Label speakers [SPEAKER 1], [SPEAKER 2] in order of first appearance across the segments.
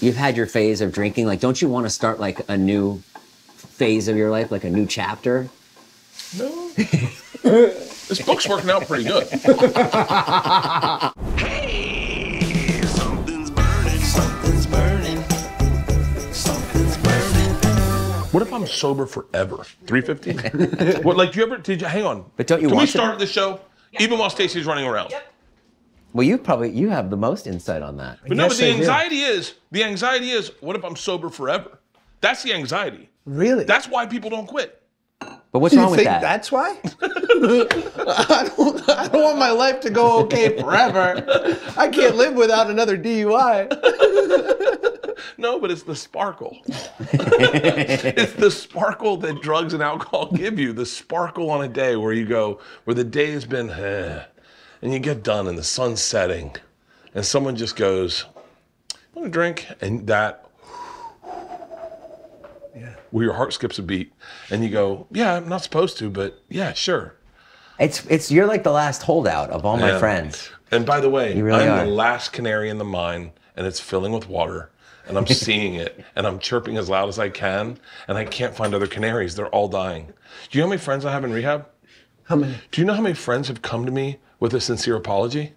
[SPEAKER 1] you've had your phase of drinking. Like, don't you want to start like a new phase of your life, like a new chapter?
[SPEAKER 2] No. This book's working out pretty good.
[SPEAKER 3] Hey, something's burning, something's burning, something's burning.
[SPEAKER 2] What if I'm sober forever? 350? What, like, did you, hang on.
[SPEAKER 1] But don't you
[SPEAKER 2] Can we
[SPEAKER 1] want
[SPEAKER 2] start the show? Even while Stacey's running around.
[SPEAKER 4] Yep.
[SPEAKER 1] Well, you have the most insight on that.
[SPEAKER 2] But no, but the anxiety is, what if I'm sober forever? That's the anxiety.
[SPEAKER 4] Really?
[SPEAKER 2] That's why people don't quit.
[SPEAKER 1] But what's
[SPEAKER 4] Do you
[SPEAKER 1] wrong with
[SPEAKER 4] think
[SPEAKER 1] that?
[SPEAKER 4] that's why? I don't want my life to go okay forever. I can't live without another DUI.
[SPEAKER 2] No, but it's the sparkle. It's the sparkle that drugs and alcohol give you. The sparkle on a day where the day has been, and you get done and the sun's setting, and someone just goes, want a drink? And that, where your heart skips a beat, and you go, yeah, I'm not supposed to, but yeah, sure.
[SPEAKER 1] You're like the last holdout of all my friends.
[SPEAKER 2] And by the way,
[SPEAKER 1] really
[SPEAKER 2] I'm the last canary in the mine, and it's filling with water, and I'm seeing it, and I'm chirping as loud as I can, and I can't find other canaries. They're all dying. Do you know how many friends I have in rehab?
[SPEAKER 4] How many?
[SPEAKER 2] Do you know how many friends have come to me with a sincere apology?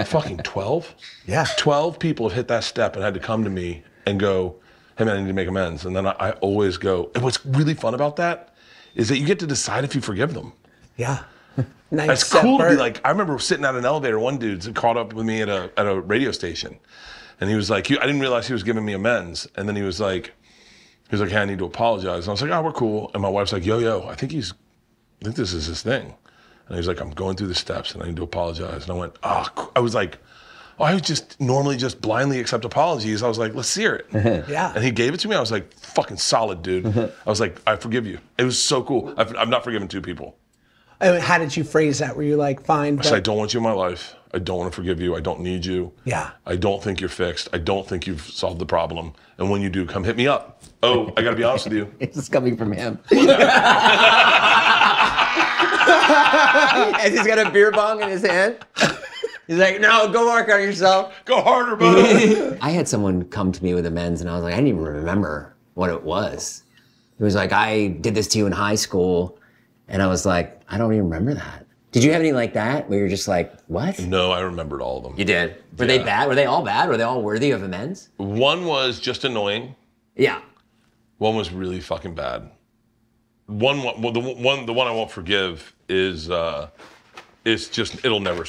[SPEAKER 2] Fucking 12?
[SPEAKER 4] Yeah.
[SPEAKER 2] 12 people have hit that step and had to come to me and go, hey man, I need to make amends. And then I always go, and what's really fun about that is that you get to decide if you forgive them.
[SPEAKER 4] Yeah. Nice.
[SPEAKER 2] That's cool to be like, I remember sitting at an elevator, one dude's caught up with me at a radio station. And he was like, I didn't realize he was giving me amends. And then he was like, hey, I need to apologize. And I was like, oh, we're cool. And my wife's like, yo, I think this is his thing. And he was like, I'm going through the steps and I need to apologize. And I went, I was like, I would just normally just blindly accept apologies. I was like, let's hear it.
[SPEAKER 4] Yeah.
[SPEAKER 2] And he gave it to me. I was like, fucking solid, dude. I was like, I forgive you. It was so cool. I've not forgiven 2 people.
[SPEAKER 4] I mean, how did you phrase that? Were you like, fine?
[SPEAKER 2] I said, I don't want you in my life. I don't want to forgive you. I don't need you.
[SPEAKER 4] Yeah.
[SPEAKER 2] I don't think you're fixed. I don't think you've solved the problem. And when you do, come hit me up. Oh, I got to be honest with you.
[SPEAKER 1] It's coming from him. As he's got a beer bong in his hand. He's like, no, go work on yourself.
[SPEAKER 2] Go harder, bud.
[SPEAKER 1] I had someone come to me with amends and I was like, I didn't even remember what it was. It was like, I did this to you in high school. And I was like, I don't even remember that. Did you have any like that where you're just like, what?
[SPEAKER 2] No, I remembered all of them.
[SPEAKER 1] You did? Were they bad? Were they all bad? Were they all worthy of amends?
[SPEAKER 2] One was just annoying.
[SPEAKER 1] Yeah.
[SPEAKER 2] One was really fucking bad. The one I won't forgive is just it'll never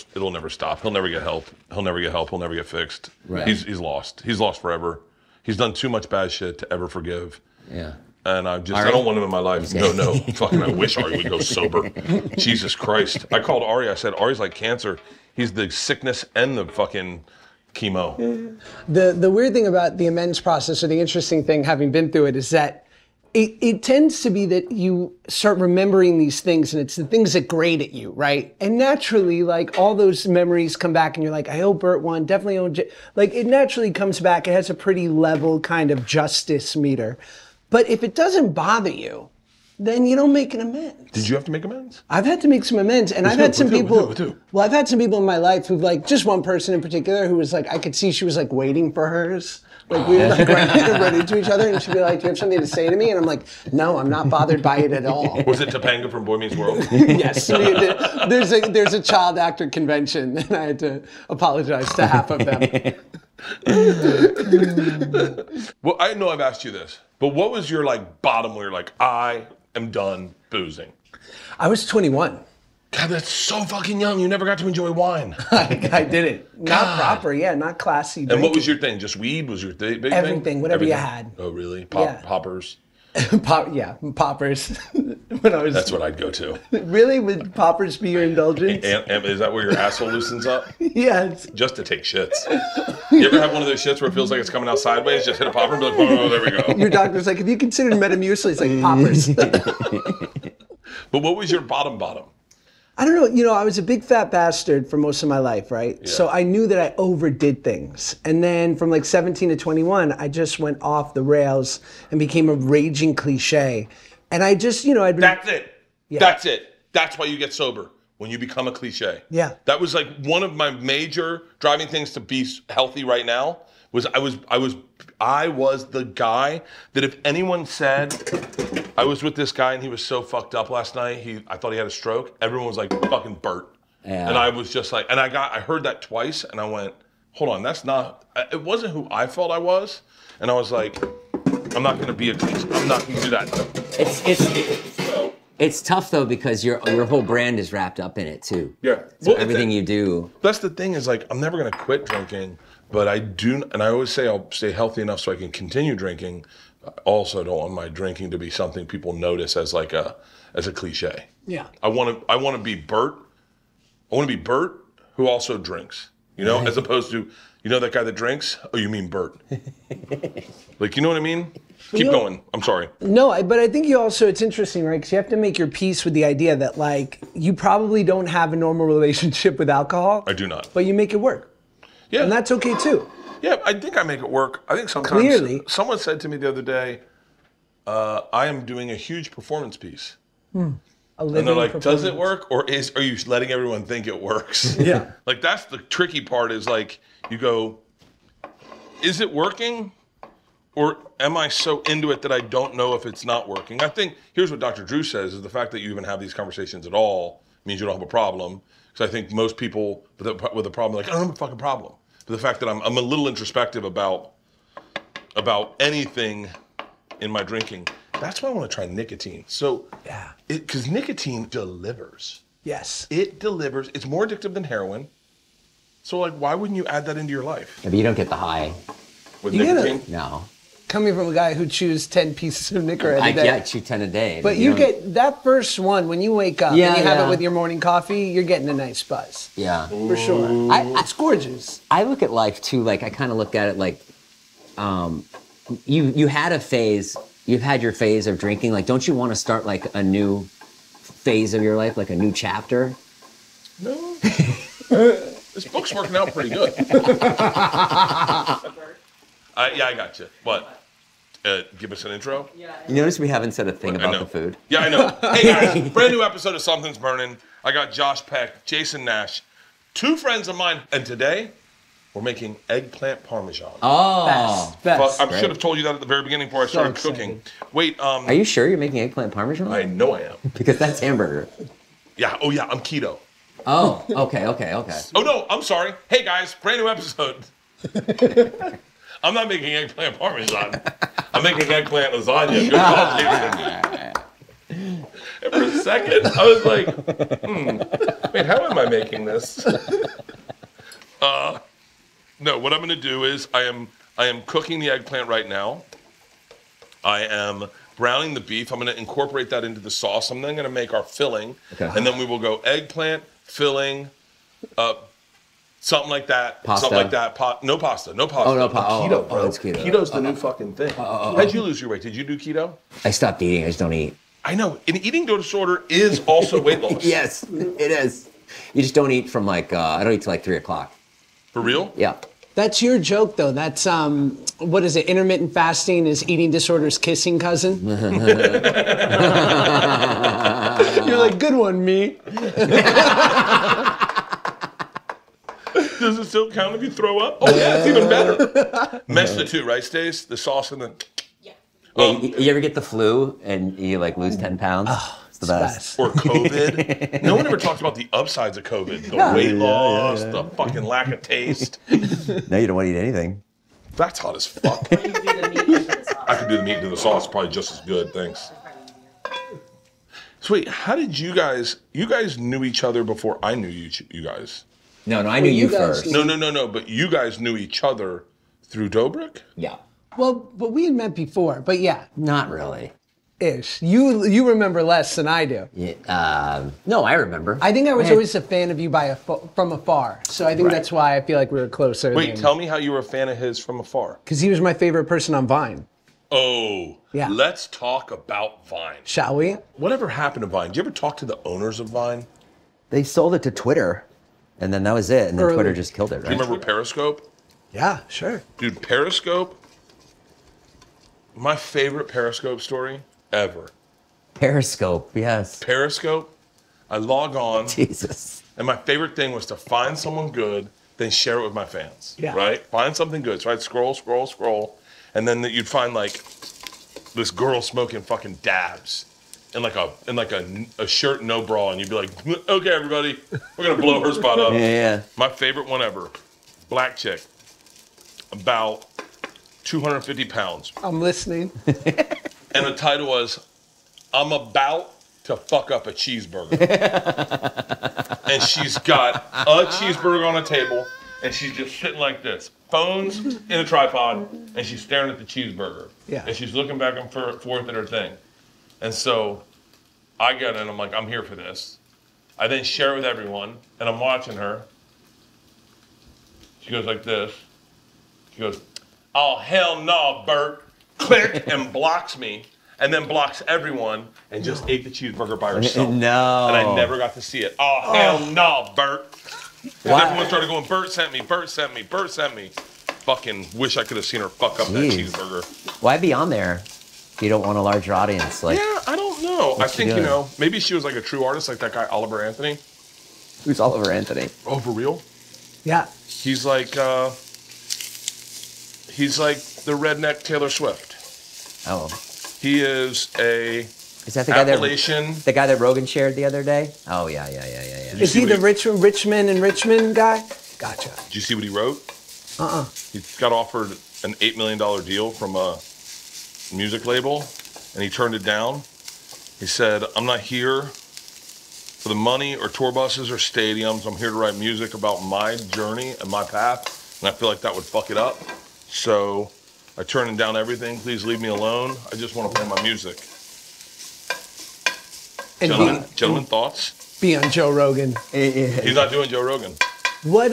[SPEAKER 2] stop. He'll never get help. He'll never get fixed.
[SPEAKER 1] Right.
[SPEAKER 2] He's lost. He's lost forever. He's done too much bad shit to ever forgive.
[SPEAKER 1] Yeah.
[SPEAKER 2] And I don't want him in my life. No. Fucking, I wish Ari would go sober. Jesus Christ. I called Ari. I said, Ari's like cancer. He's the sickness and the fucking chemo.
[SPEAKER 4] The weird thing about the amends process, or the interesting thing, having been through it, is that it tends to be that you start remembering these things, and it's the things that grate at you, right? And naturally, like, all those memories come back, and you're like, I owe Bert one, definitely owe like, it naturally comes back. It has a pretty level kind of justice meter. But if it doesn't bother you, then you don't make an amends.
[SPEAKER 2] Did you have to make amends?
[SPEAKER 4] I've had to make some amends, and I've had some people. Well, I've had some people in my life who've, like, just one person in particular who was like, I could see she was like waiting for hers. Like, we were like running to each other, and she'd be like, do you have something to say to me? And I'm like, no, I'm not bothered by it at all.
[SPEAKER 2] Was it Topanga from Boy Meets World?
[SPEAKER 4] Yes. There's a child actor convention, and I had to apologize to half of them.
[SPEAKER 2] Well, I know I've asked you this, but what was your like bottom where you're like, I am done boozing?
[SPEAKER 4] I was 21.
[SPEAKER 2] God, that's so fucking young. You never got to enjoy wine.
[SPEAKER 4] I didn't. Not proper, not classy drinking.
[SPEAKER 2] And what was your thing? Just weed was your big thing?
[SPEAKER 4] Everything, whatever you had.
[SPEAKER 2] Oh, really?
[SPEAKER 4] Yeah.
[SPEAKER 2] Poppers?
[SPEAKER 4] Poppers. When I was.
[SPEAKER 2] That's what I'd go to.
[SPEAKER 4] Really? Would poppers be your indulgence?
[SPEAKER 2] And is that where your asshole loosens up?
[SPEAKER 4] Yes.
[SPEAKER 2] Just to take shits. You ever have one of those shits where it feels like it's coming out sideways? Just hit a popper and be like, oh, there we go.
[SPEAKER 4] Your doctor's like, have you considered Metamucil? It's like, poppers.
[SPEAKER 2] But what was your bottom?
[SPEAKER 4] I don't know. I was a big fat bastard for most of my life, right? Yeah. So I knew that I overdid things. And then from like 17 to 21, I just went off the rails and became a raging cliche. And I just, I'd been...
[SPEAKER 2] That's it.
[SPEAKER 4] Yeah.
[SPEAKER 2] That's it. That's why you get sober, when you become a cliche.
[SPEAKER 4] Yeah.
[SPEAKER 2] That was like one of my major driving things to be healthy right now, was I was the guy that if anyone said I was with this guy and he was so fucked up last night, I thought he had a stroke, everyone was like, fucking Bert.
[SPEAKER 1] Yeah.
[SPEAKER 2] And I was just like, and I heard that twice and I went, hold on, it wasn't who I felt I was. And I was like, I'm not gonna do that.
[SPEAKER 1] It's tough though because your whole brand is wrapped up in it too.
[SPEAKER 2] Yeah.
[SPEAKER 1] So everything you do.
[SPEAKER 2] That's the thing is like, I'm never gonna quit drinking, but I do, and I always say I'll stay healthy enough so I can continue drinking. I also don't want my drinking to be something people notice as like a cliche.
[SPEAKER 4] Yeah.
[SPEAKER 2] I want to be Bert. I want to be Bert who also drinks. You know, as opposed to, you know that guy that drinks? Oh, you mean Bert. Like, you know what I mean? Keep going. I'm sorry.
[SPEAKER 4] No, but I think you also, it's interesting, right? Because you have to make your peace with the idea that, like, you probably don't have a normal relationship with alcohol.
[SPEAKER 2] I do not.
[SPEAKER 4] But you make it work.
[SPEAKER 2] Yeah.
[SPEAKER 4] And that's okay, too.
[SPEAKER 2] Yeah, I think I make it work. I think sometimes.
[SPEAKER 4] Clearly.
[SPEAKER 2] Someone said to me the other day, I am doing a huge performance piece. And they're like, does it work? Or are you letting everyone think it works?
[SPEAKER 4] Yeah.
[SPEAKER 2] Like, that's the tricky part is like, you go, is it working? Or am I so into it that I don't know if it's not working? I think, here's what Dr. Drew says, is the fact that you even have these conversations at all means you don't have a problem. Because I think most people with a problem are like, I don't have a fucking problem. But the fact that I'm a little introspective about anything in my drinking, that's why I want to try nicotine. So,
[SPEAKER 4] yeah,
[SPEAKER 2] because nicotine delivers.
[SPEAKER 4] Yes.
[SPEAKER 2] It delivers. It's more addictive than heroin. So, like, why wouldn't you add that into your life?
[SPEAKER 1] Yeah, but you don't get the high.
[SPEAKER 2] With
[SPEAKER 4] You
[SPEAKER 2] nicotine?
[SPEAKER 1] No.
[SPEAKER 4] Coming from a guy who chews 10 pieces of Nicker a day.
[SPEAKER 1] I chew 10 a day.
[SPEAKER 4] But you get that first one when you wake up and you have it with your morning coffee, you're getting a nice buzz.
[SPEAKER 1] Yeah.
[SPEAKER 4] For sure. It's gorgeous.
[SPEAKER 1] I look at life too, like I kind of look at it like you had a phase, you've had your phase of drinking. Like, don't you want to start like a new phase of your life, like a new chapter?
[SPEAKER 2] No. This book's working out pretty good. Yeah, I got you. What? Give us an intro?
[SPEAKER 1] You notice we haven't said a thing about the food?
[SPEAKER 2] Yeah, I know. Hey guys, brand new episode of Something's Burning. I got Josh Peck, Jason Nash, two friends of mine, and today we're making eggplant parmesan.
[SPEAKER 1] Oh.
[SPEAKER 4] Best.
[SPEAKER 2] I should have told you that at the very beginning before I started cooking. Wait,
[SPEAKER 1] Are you sure you're making eggplant parmesan?
[SPEAKER 2] I know I am.
[SPEAKER 1] Because that's hamburger.
[SPEAKER 2] Yeah, oh yeah, I'm keto.
[SPEAKER 1] Oh, okay.
[SPEAKER 2] Oh no, I'm sorry. Hey guys, brand new episode. I'm not making eggplant parmesan. I'm making eggplant lasagna. Good call, Jason. And for a second, I was like, wait, how am I making this? No, what I'm going to do is I am cooking the eggplant right now. I am browning the beef. I'm going to incorporate that into the sauce. I'm then going to make our filling. Okay. And then we will go eggplant, filling, something like that.
[SPEAKER 1] Pasta.
[SPEAKER 2] Something like that. No pasta. No pasta.
[SPEAKER 1] Oh, no pasta.
[SPEAKER 2] Keto, bro.
[SPEAKER 1] It's keto.
[SPEAKER 2] Keto's the new fucking thing. How'd you lose your weight? Did you do keto?
[SPEAKER 1] I stopped eating. I just don't eat.
[SPEAKER 2] I know. An eating disorder is also weight loss.
[SPEAKER 1] Yes, it is. You just don't eat from like, I don't eat till like 3 o'clock.
[SPEAKER 2] For real?
[SPEAKER 1] Yeah.
[SPEAKER 4] That's your joke, though. That's, what is it? Intermittent fasting is eating disorder's kissing cousin. You're like, good one, me.
[SPEAKER 2] Does it still count if you throw up? Oh yeah, it's even better. Mesh the two, right, Stace? The sauce and the...
[SPEAKER 1] Yeah, you ever get the flu and you like lose 10 pounds? Oh, it's the best.
[SPEAKER 2] Or COVID. No one ever talks about the upsides of COVID. The weight loss, the fucking lack of taste.
[SPEAKER 1] Now you don't want to eat anything.
[SPEAKER 2] That's hot as fuck. I could do the meat and the sauce, probably just as good, thanks. So wait, how did you guys knew each other before I knew you guys?
[SPEAKER 1] No, I knew you first.
[SPEAKER 2] No, but you guys knew each other through Dobrik?
[SPEAKER 1] Yeah.
[SPEAKER 4] Well, but we had met before, but yeah.
[SPEAKER 1] Not really.
[SPEAKER 4] Ish. You remember less than I do.
[SPEAKER 1] Yeah, no, I remember.
[SPEAKER 4] I think I was always a fan of you from afar. So I think that's why I feel like we were closer.
[SPEAKER 2] Wait, tell me how you were a fan of his from afar.
[SPEAKER 4] Because he was my favorite person on Vine.
[SPEAKER 2] Oh,
[SPEAKER 4] yeah.
[SPEAKER 2] Let's talk about Vine.
[SPEAKER 4] Shall we?
[SPEAKER 2] Whatever happened to Vine? Did you ever talk to the owners of Vine?
[SPEAKER 1] They sold it to Twitter, and then that was it. And then Twitter just killed it, right?
[SPEAKER 2] Do you remember Periscope?
[SPEAKER 4] Yeah, sure.
[SPEAKER 2] Dude, Periscope, my favorite Periscope story ever.
[SPEAKER 1] Periscope, yes.
[SPEAKER 2] Periscope, I log on.
[SPEAKER 1] Jesus.
[SPEAKER 2] And my favorite thing was to find someone good then share it with my fans.
[SPEAKER 4] Yeah.
[SPEAKER 2] Right? Find something good. So I'd scroll, and then you'd find like this girl smoking fucking dabs in like a shirt, no bra, and you'd be like, okay, everybody, we're gonna blow her spot up.
[SPEAKER 1] Yeah.
[SPEAKER 2] My favorite one ever, black chick, about 250 pounds,
[SPEAKER 4] I'm listening.
[SPEAKER 2] and the title was, I'm about to fuck up a cheeseburger. And she's got a cheeseburger on a table, and she's just sitting like this, phones in a tripod, and she's staring at the cheeseburger.
[SPEAKER 4] Yeah.
[SPEAKER 2] And she's looking back and forth at her thing. And so I get in, I'm like, I'm here for this. I then share it with everyone, and I'm watching her. She goes like this. She goes, oh, hell no, Bert. Click, and blocks me, and then blocks everyone, and just ate the cheeseburger by herself.
[SPEAKER 1] No.
[SPEAKER 2] And I never got to see it. Oh, hell no, Bert. And everyone started going, Bert sent me, Bert sent me, Bert sent me. Fucking wish I could have seen her fuck up that cheeseburger.
[SPEAKER 1] Why be on there if you don't want a larger audience? Like,
[SPEAKER 2] Yeah, I don't know. I think,
[SPEAKER 1] doing?
[SPEAKER 2] maybe she was like a true artist, like that guy Oliver Anthony.
[SPEAKER 1] who's Oliver Anthony?
[SPEAKER 2] Oh, for real?
[SPEAKER 4] Yeah.
[SPEAKER 2] He's like the redneck Taylor Swift.
[SPEAKER 1] Oh,
[SPEAKER 2] He is a
[SPEAKER 1] is that the guy
[SPEAKER 2] Appalachian.
[SPEAKER 1] the guy that Rogan shared the other day? Oh yeah.
[SPEAKER 4] Is he the Richmond and Richmond guy? Gotcha.
[SPEAKER 2] Did you see what he wrote?
[SPEAKER 4] Uh-uh.
[SPEAKER 2] He got offered an $8 million deal from a music label, and he turned it down. He said, I'm not here for the money or tour buses or stadiums. I'm here to write music about my journey and my path, and I feel like that would fuck it up. So I turned down everything. Please leave me alone. I just want to play my music.
[SPEAKER 4] And
[SPEAKER 2] Gentlemen, thoughts?
[SPEAKER 4] be on Joe Rogan.
[SPEAKER 2] He's not doing Joe Rogan.
[SPEAKER 4] What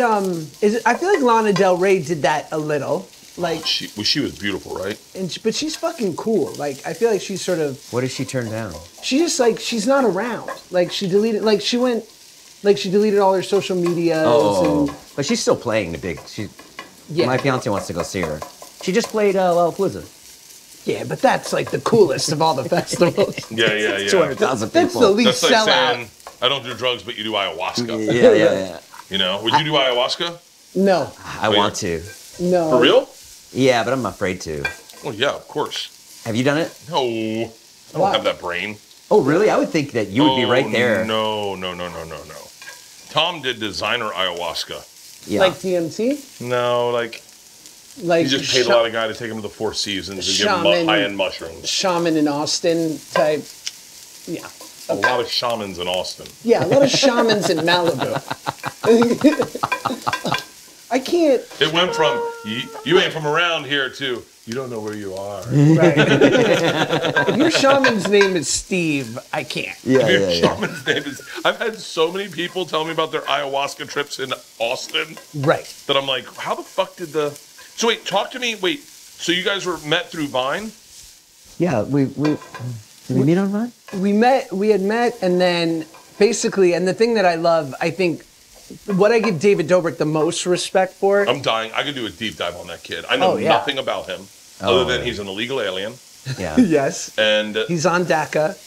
[SPEAKER 4] is it? I feel like Lana Del Rey did that a little. Like,
[SPEAKER 2] She was beautiful, right?
[SPEAKER 4] but she's fucking cool. Like, I feel like she's sort of.
[SPEAKER 1] What did she turn down?
[SPEAKER 4] She just like she's not around. Like she deleted. Like she went. Like she deleted all her social media.
[SPEAKER 1] Oh, but she's still playing the big.
[SPEAKER 4] Yeah.
[SPEAKER 1] My fiance wants to go see her. She just played Lollapalooza.
[SPEAKER 4] Yeah, but that's like the coolest of all the festivals.
[SPEAKER 2] Yeah.
[SPEAKER 1] 200,000
[SPEAKER 4] That's
[SPEAKER 1] people.
[SPEAKER 4] the least
[SPEAKER 2] That's like
[SPEAKER 4] sellout.
[SPEAKER 2] saying, I don't do drugs, but you do ayahuasca.
[SPEAKER 1] Yeah.
[SPEAKER 2] You know, would you do ayahuasca?
[SPEAKER 4] No,
[SPEAKER 1] I want to.
[SPEAKER 4] no.
[SPEAKER 2] For real?
[SPEAKER 1] Yeah, but I'm afraid to.
[SPEAKER 2] Well, yeah, of course.
[SPEAKER 1] Have you done it?
[SPEAKER 2] No, I don't
[SPEAKER 4] Why?
[SPEAKER 2] have that brain.
[SPEAKER 1] Oh, really? I would think that you would be right there.
[SPEAKER 2] No. Tom did designer ayahuasca.
[SPEAKER 1] Yeah.
[SPEAKER 4] Like DMT.
[SPEAKER 2] No, like
[SPEAKER 4] Like
[SPEAKER 2] he just paid a lot of guy to take him to the Four Seasons and give him
[SPEAKER 4] Shaman.
[SPEAKER 2] high-end mushrooms.
[SPEAKER 4] shaman in Austin type. Yeah.
[SPEAKER 2] A lot of shamans in Austin.
[SPEAKER 4] Yeah, a lot of shamans in Malibu. I can't.
[SPEAKER 2] It went from you ain't from around here to you don't know where you are.
[SPEAKER 4] Right. If your shaman's name is Steve, I can't.
[SPEAKER 1] Yeah.
[SPEAKER 2] Shaman's name is. I've had so many people tell me about their ayahuasca trips in Austin
[SPEAKER 4] Right.
[SPEAKER 2] that I'm like, how the fuck did the? So wait, talk to me. Wait, so you guys were met through Vine?
[SPEAKER 1] Yeah, did we meet on Vine?
[SPEAKER 4] We had met, and then basically, and the thing that I love, I think, what I give David Dobrik the most respect for.
[SPEAKER 2] I'm dying. I could do a deep dive on that kid. I know
[SPEAKER 4] Oh, yeah.
[SPEAKER 2] nothing about him other than he's an illegal alien,
[SPEAKER 1] Yeah.
[SPEAKER 4] Yes.
[SPEAKER 2] and
[SPEAKER 4] He's on DACA.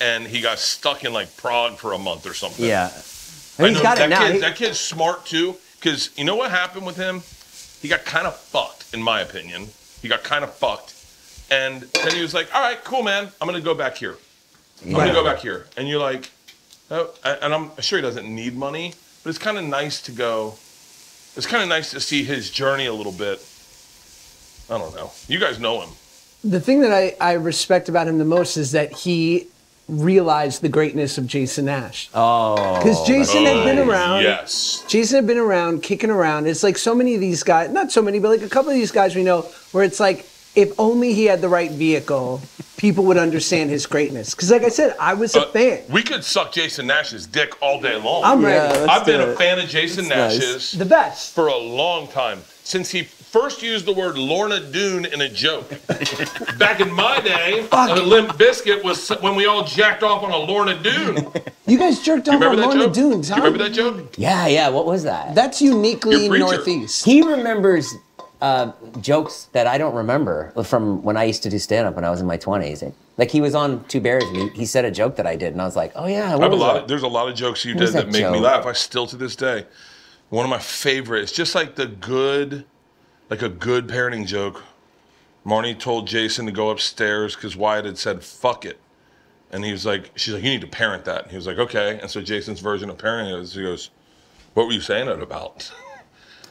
[SPEAKER 2] and he got stuck in like Prague for a month or something.
[SPEAKER 1] Yeah.
[SPEAKER 2] I
[SPEAKER 1] He's
[SPEAKER 2] know
[SPEAKER 1] got it
[SPEAKER 2] that
[SPEAKER 1] now.
[SPEAKER 2] kid. That kid's smart too, because you know what happened with him? He got kind of fucked, in my opinion. He got kind of fucked, and then he was like, "All right, cool, man. I'm gonna go back here. I'm gonna go back here." And you're like, "Oh," and I'm sure he doesn't need money, but it's kind of nice to go. It's kind of nice to see his journey a little bit. I don't know. You guys know him.
[SPEAKER 4] The thing that I respect about him the most is that he realized the greatness of Jason Nash.
[SPEAKER 1] Oh.
[SPEAKER 4] Because Jason had been around.
[SPEAKER 2] Yes.
[SPEAKER 4] Jason had been around, kicking around. It's like so many of these guys, not so many, but like a couple of these guys we know, where it's like, if only he had the right vehicle, people would understand his greatness. Because like I said, I was a fan.
[SPEAKER 2] We could suck Jason Nash's dick all day long.
[SPEAKER 4] I'm ready.
[SPEAKER 1] let's
[SPEAKER 2] I've been
[SPEAKER 1] do
[SPEAKER 2] a
[SPEAKER 1] it.
[SPEAKER 2] fan of Jason
[SPEAKER 1] That's nice.
[SPEAKER 2] Nash's
[SPEAKER 4] The best.
[SPEAKER 2] for a long time. Since he first used the word Lorna Doone in a joke. Back in my day, a Limp Biscuit was when we all jacked off on a Lorna Doone.
[SPEAKER 4] You guys jerked off on
[SPEAKER 2] Remember that
[SPEAKER 4] Lorna
[SPEAKER 2] joke?
[SPEAKER 4] Dunes,
[SPEAKER 2] Do
[SPEAKER 4] huh?
[SPEAKER 2] you remember that joke?
[SPEAKER 1] Yeah. What was that?
[SPEAKER 4] That's uniquely
[SPEAKER 2] Your preacher.
[SPEAKER 4] Northeast.
[SPEAKER 1] He remembers jokes that I don't remember from when I used to do stand-up when I was in my 20s. Like he was on Two Bears and he said a joke that I did, and I was like, oh yeah, what was that?
[SPEAKER 2] There's a lot of jokes you
[SPEAKER 1] What
[SPEAKER 2] did
[SPEAKER 1] was
[SPEAKER 2] that
[SPEAKER 1] that
[SPEAKER 2] make me
[SPEAKER 1] joke?
[SPEAKER 2] laugh. I still to this day. One of my favorites, just like a good parenting joke. Marnie told Jason to go upstairs because Wyatt had said, fuck it. And she's like, you need to parent that. And he was like, okay. And so Jason's version of parenting is, he goes, what were you saying it about?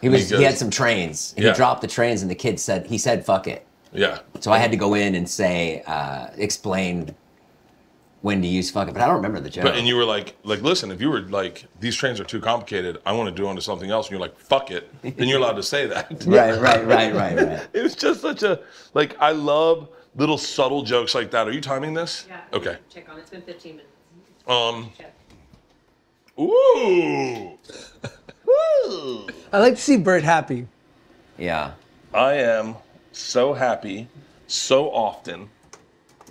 [SPEAKER 1] He had some trains. And He dropped the trains, and the kid said, he said, fuck it.
[SPEAKER 2] Yeah.
[SPEAKER 1] So I had to go in and say, explain when to use fuck it, but I don't remember the joke.
[SPEAKER 2] And you were like, listen, if you were like, these trains are too complicated, I want to do onto something else, and you're like, fuck it, then you're allowed to say that.
[SPEAKER 1] Right.
[SPEAKER 2] It was just such a, like, I love little subtle jokes like that. Are you timing this?
[SPEAKER 5] Yeah.
[SPEAKER 2] Okay.
[SPEAKER 5] Check on it. It's been 15 minutes. Check.
[SPEAKER 2] Ooh.
[SPEAKER 4] I like to see Bert happy.
[SPEAKER 1] Yeah.
[SPEAKER 2] I am so happy so often.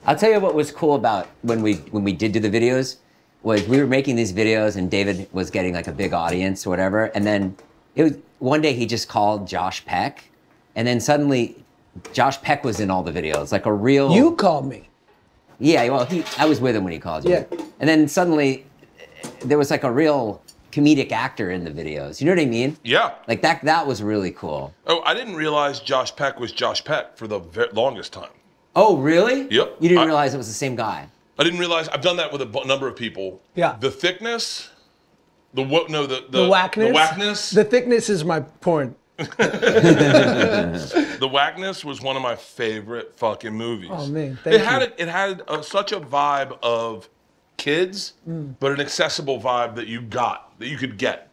[SPEAKER 1] I'll tell you what was cool about when we did do the videos was we were making these videos and David was getting like a big audience or whatever, and then one day he just called Josh Peck, and then suddenly Josh Peck was in all the videos, like a real.
[SPEAKER 4] You called me.
[SPEAKER 1] Yeah, well, I was with him when he called you.
[SPEAKER 4] Yeah.
[SPEAKER 1] And then suddenly there was like a real comedic actor in the videos. You know what I mean?
[SPEAKER 2] Yeah.
[SPEAKER 1] Like that was really cool.
[SPEAKER 2] Oh, I didn't realize Josh Peck was Josh Peck for the longest time.
[SPEAKER 1] Oh, really?
[SPEAKER 2] Yep.
[SPEAKER 1] You didn't realize it was the same guy.
[SPEAKER 2] I didn't realize. I've done that with a number of people.
[SPEAKER 4] Yeah.
[SPEAKER 2] The thickness, the whackness.
[SPEAKER 4] The whackness. The thickness is my porn.
[SPEAKER 2] The Whackness was one of my favorite fucking movies.
[SPEAKER 4] Oh man, thank you.
[SPEAKER 2] It had such a vibe of kids, but an accessible vibe that you could get.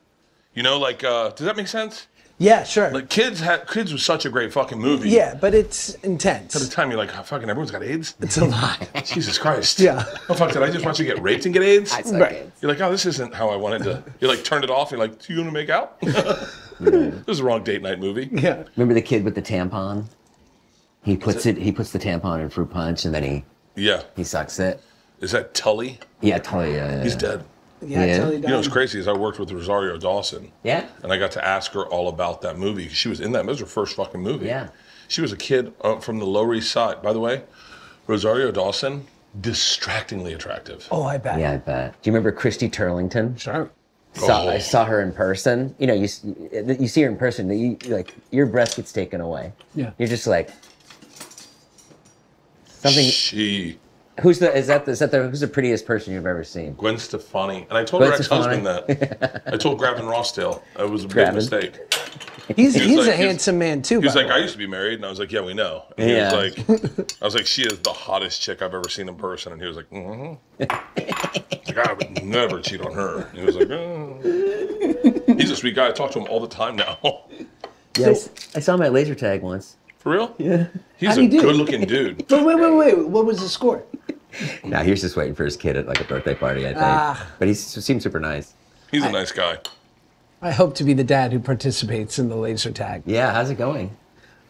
[SPEAKER 2] You know, like does that make sense?
[SPEAKER 4] Yeah, sure.
[SPEAKER 2] Like Kids was such a great fucking movie.
[SPEAKER 4] Yeah, but it's intense.
[SPEAKER 2] At the time, you're like, oh, fucking everyone's got AIDS.
[SPEAKER 4] It's a lot.
[SPEAKER 2] Jesus Christ.
[SPEAKER 4] Yeah.
[SPEAKER 2] Oh fuck! Did I just watch you get raped and get AIDS?
[SPEAKER 4] Right.
[SPEAKER 2] You're like, oh, this isn't how I wanted to. You like turned it off. You're like, do you want to make out? This is the wrong date night movie.
[SPEAKER 4] Yeah.
[SPEAKER 1] Remember the kid with the tampon? He puts the tampon in fruit punch and then he sucks it.
[SPEAKER 2] Is that Tully?
[SPEAKER 1] Yeah, totally. Yeah.
[SPEAKER 2] He's dead.
[SPEAKER 4] Yeah,
[SPEAKER 1] Yeah.
[SPEAKER 4] totally
[SPEAKER 2] You know what's crazy is I worked with Rosario Dawson.
[SPEAKER 1] Yeah?
[SPEAKER 2] And I got to ask her all about that movie. She was in that. It was her first fucking movie.
[SPEAKER 1] Yeah.
[SPEAKER 2] She was a kid from the Lower East Side. By the way, Rosario Dawson, distractingly attractive.
[SPEAKER 4] Oh, I bet.
[SPEAKER 1] Yeah, I bet. Do you remember Christy Turlington?
[SPEAKER 4] Sure.
[SPEAKER 1] I saw her in person. You know, you see her in person, like your breath gets taken away.
[SPEAKER 4] Yeah.
[SPEAKER 1] You're just like something. Who's the prettiest person you've ever seen?
[SPEAKER 2] Gwen Stefani. And I told her ex-husband that. I told Gravin Rossdale. It was a big mistake.
[SPEAKER 4] He's a handsome man too.
[SPEAKER 2] He was like, I used to be married, and I was like, yeah, we know. And he was like, I was like, she is the hottest chick I've ever seen in person, and he was like, like, I would never cheat on her. And he was like, he's a sweet guy. I talk to him all the time now.
[SPEAKER 1] Yes, I saw him at laser tag once.
[SPEAKER 2] For real?
[SPEAKER 1] Yeah.
[SPEAKER 2] He's a good-looking dude.
[SPEAKER 4] But wait. What was the score?
[SPEAKER 1] Now he was just waiting for his kid at like a birthday party, I think. But he seemed super nice.
[SPEAKER 2] He's a nice guy.
[SPEAKER 4] I hope to be the dad who participates in the laser tag.
[SPEAKER 1] Yeah, how's it going?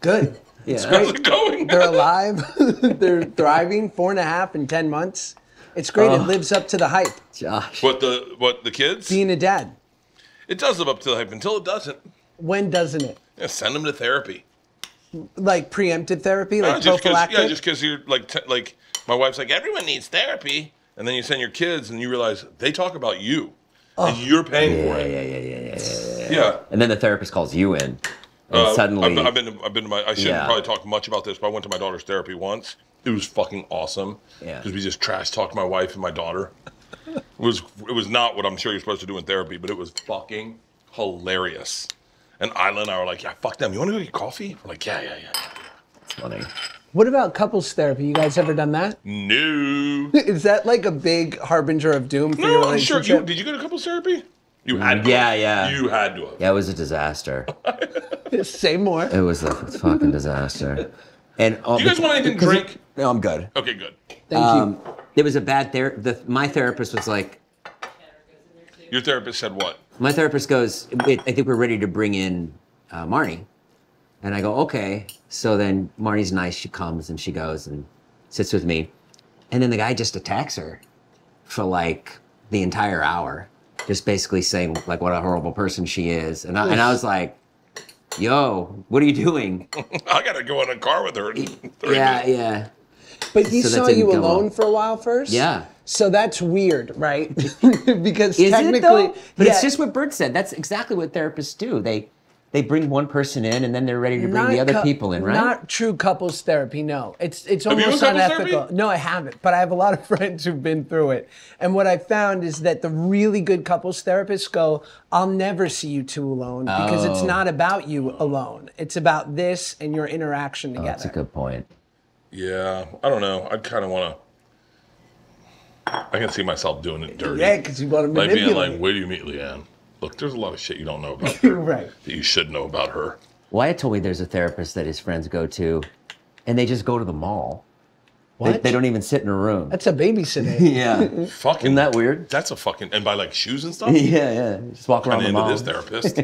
[SPEAKER 4] Good.
[SPEAKER 1] Yeah.
[SPEAKER 4] It's
[SPEAKER 2] How's
[SPEAKER 4] great.
[SPEAKER 2] it going?
[SPEAKER 4] They're alive. They're thriving. 4.5 and 10 months. It's great. It lives up to the hype.
[SPEAKER 1] Josh.
[SPEAKER 2] What the kids?
[SPEAKER 4] Being a dad.
[SPEAKER 2] It does live up to the hype until it doesn't.
[SPEAKER 4] When doesn't it?
[SPEAKER 2] Yeah, send them to therapy.
[SPEAKER 4] Like preemptive therapy, like
[SPEAKER 2] just
[SPEAKER 4] prophylactic.
[SPEAKER 2] just because you're like my wife's like, everyone needs therapy, and then you send your kids and you realize they talk about you and you're paying for it. Yeah.
[SPEAKER 1] And then the therapist calls you in, and suddenly
[SPEAKER 2] I've been to my. I shouldn't probably talk much about this, but I went to my daughter's therapy once. It was fucking awesome.
[SPEAKER 1] Yeah.
[SPEAKER 2] Because we just trash talked my wife and my daughter. It was not what I'm sure you're supposed to do in therapy, but it was fucking hilarious. And Isla and I were like, yeah, fuck them. You want to go get coffee? We're like, yeah.
[SPEAKER 1] It's funny.
[SPEAKER 4] What about couples therapy? You guys ever done that?
[SPEAKER 2] No.
[SPEAKER 4] Is that like a big harbinger of doom for your
[SPEAKER 2] No, I'm sure.
[SPEAKER 4] relationship?
[SPEAKER 2] Did you go to couples therapy? You had to.
[SPEAKER 1] Yeah.
[SPEAKER 2] You had to have.
[SPEAKER 1] Yeah, it was a disaster.
[SPEAKER 4] Say more.
[SPEAKER 1] It was a fucking disaster. And
[SPEAKER 2] Do you guys want anything to drink?
[SPEAKER 1] No, I'm good.
[SPEAKER 2] Okay, good.
[SPEAKER 4] Thank you.
[SPEAKER 1] There was a bad my therapist was like,
[SPEAKER 2] Your therapist said what?
[SPEAKER 1] my therapist goes, I think we're ready to bring in Marnie. And I go, okay. So then Marnie's nice. She comes and she goes and sits with me. And then the guy just attacks her for like the entire hour. Just basically saying like what a horrible person she is. And I was like, yo, what are you doing?
[SPEAKER 2] I got to go in a car with her.
[SPEAKER 1] Yeah.
[SPEAKER 4] But he
[SPEAKER 1] So that
[SPEAKER 4] saw
[SPEAKER 1] didn't
[SPEAKER 4] you
[SPEAKER 1] go
[SPEAKER 4] alone
[SPEAKER 1] well.
[SPEAKER 4] for a while first?
[SPEAKER 1] Yeah.
[SPEAKER 4] So that's weird, right? Because
[SPEAKER 1] Is
[SPEAKER 4] technically,
[SPEAKER 1] it though? But
[SPEAKER 4] yeah,
[SPEAKER 1] it's just what Bert said. That's exactly what therapists do. They bring one person in and then they're ready to bring the other people in, right?
[SPEAKER 4] Not true couples therapy, no. It's
[SPEAKER 2] you
[SPEAKER 4] almost
[SPEAKER 2] done couples
[SPEAKER 4] unethical.
[SPEAKER 2] therapy?
[SPEAKER 4] No, I haven't, but I have a lot of friends who've been through it. And what I found is that the really good couples therapists go, I'll never see you two alone because it's not about you alone. It's about this and your interaction together.
[SPEAKER 1] That's a good point.
[SPEAKER 2] Yeah, I don't know. I kind of want to. I can see myself doing it dirty.
[SPEAKER 4] Yeah, because you want to
[SPEAKER 2] Like
[SPEAKER 4] manipulate.
[SPEAKER 2] being like, where do you meet Leanne? Look, there's a lot of shit you don't know about her
[SPEAKER 4] Right.
[SPEAKER 2] that you should know about her.
[SPEAKER 1] Wyatt told me there's a therapist that his friends go to, and they just go to the mall.
[SPEAKER 4] What?
[SPEAKER 1] They don't even sit in a room.
[SPEAKER 4] That's a babysitting.
[SPEAKER 1] Yeah.
[SPEAKER 2] Fucking.
[SPEAKER 1] Isn't that weird?
[SPEAKER 2] That's a fucking. And buy like shoes and stuff?
[SPEAKER 1] Yeah. Just walk around
[SPEAKER 2] I'm
[SPEAKER 1] the
[SPEAKER 2] into
[SPEAKER 1] mall.
[SPEAKER 2] this therapist.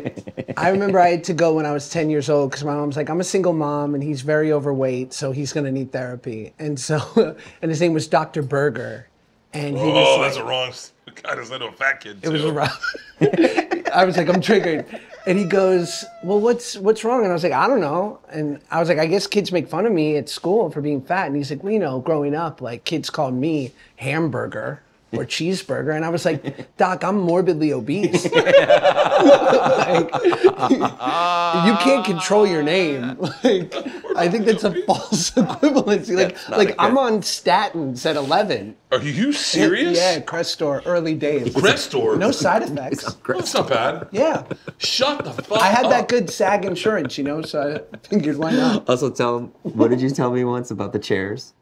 [SPEAKER 4] I remember I had to go when I was 10 years old because my mom's like, I'm a single mom and he's very overweight, so he's going to need therapy. And so, and his name was Dr. Berger. And he
[SPEAKER 2] Oh,
[SPEAKER 4] was like,
[SPEAKER 2] that's a wrong kind of said to a fat kid, too.
[SPEAKER 4] it was rough. I was like, I'm triggered. And he goes, well, what's wrong? And I was like, I don't know. And I was like, I guess kids make fun of me at school for being fat. And he's like, well, you know, growing up, like kids called me hamburger or cheeseburger. And I was like, Doc, I'm morbidly obese. Like, you can't control your name. Like, I think that's a false equivalency. Like I'm on statins at 11.
[SPEAKER 2] Are you serious?
[SPEAKER 4] Yeah, Crestor, early days.
[SPEAKER 2] Crestor?
[SPEAKER 4] No side effects.
[SPEAKER 2] That's not bad.
[SPEAKER 4] Yeah.
[SPEAKER 2] Shut the fuck up.
[SPEAKER 4] I had that good SAG insurance, you know, so I figured why not?
[SPEAKER 1] Also, tell him, what did you tell me once about the chairs?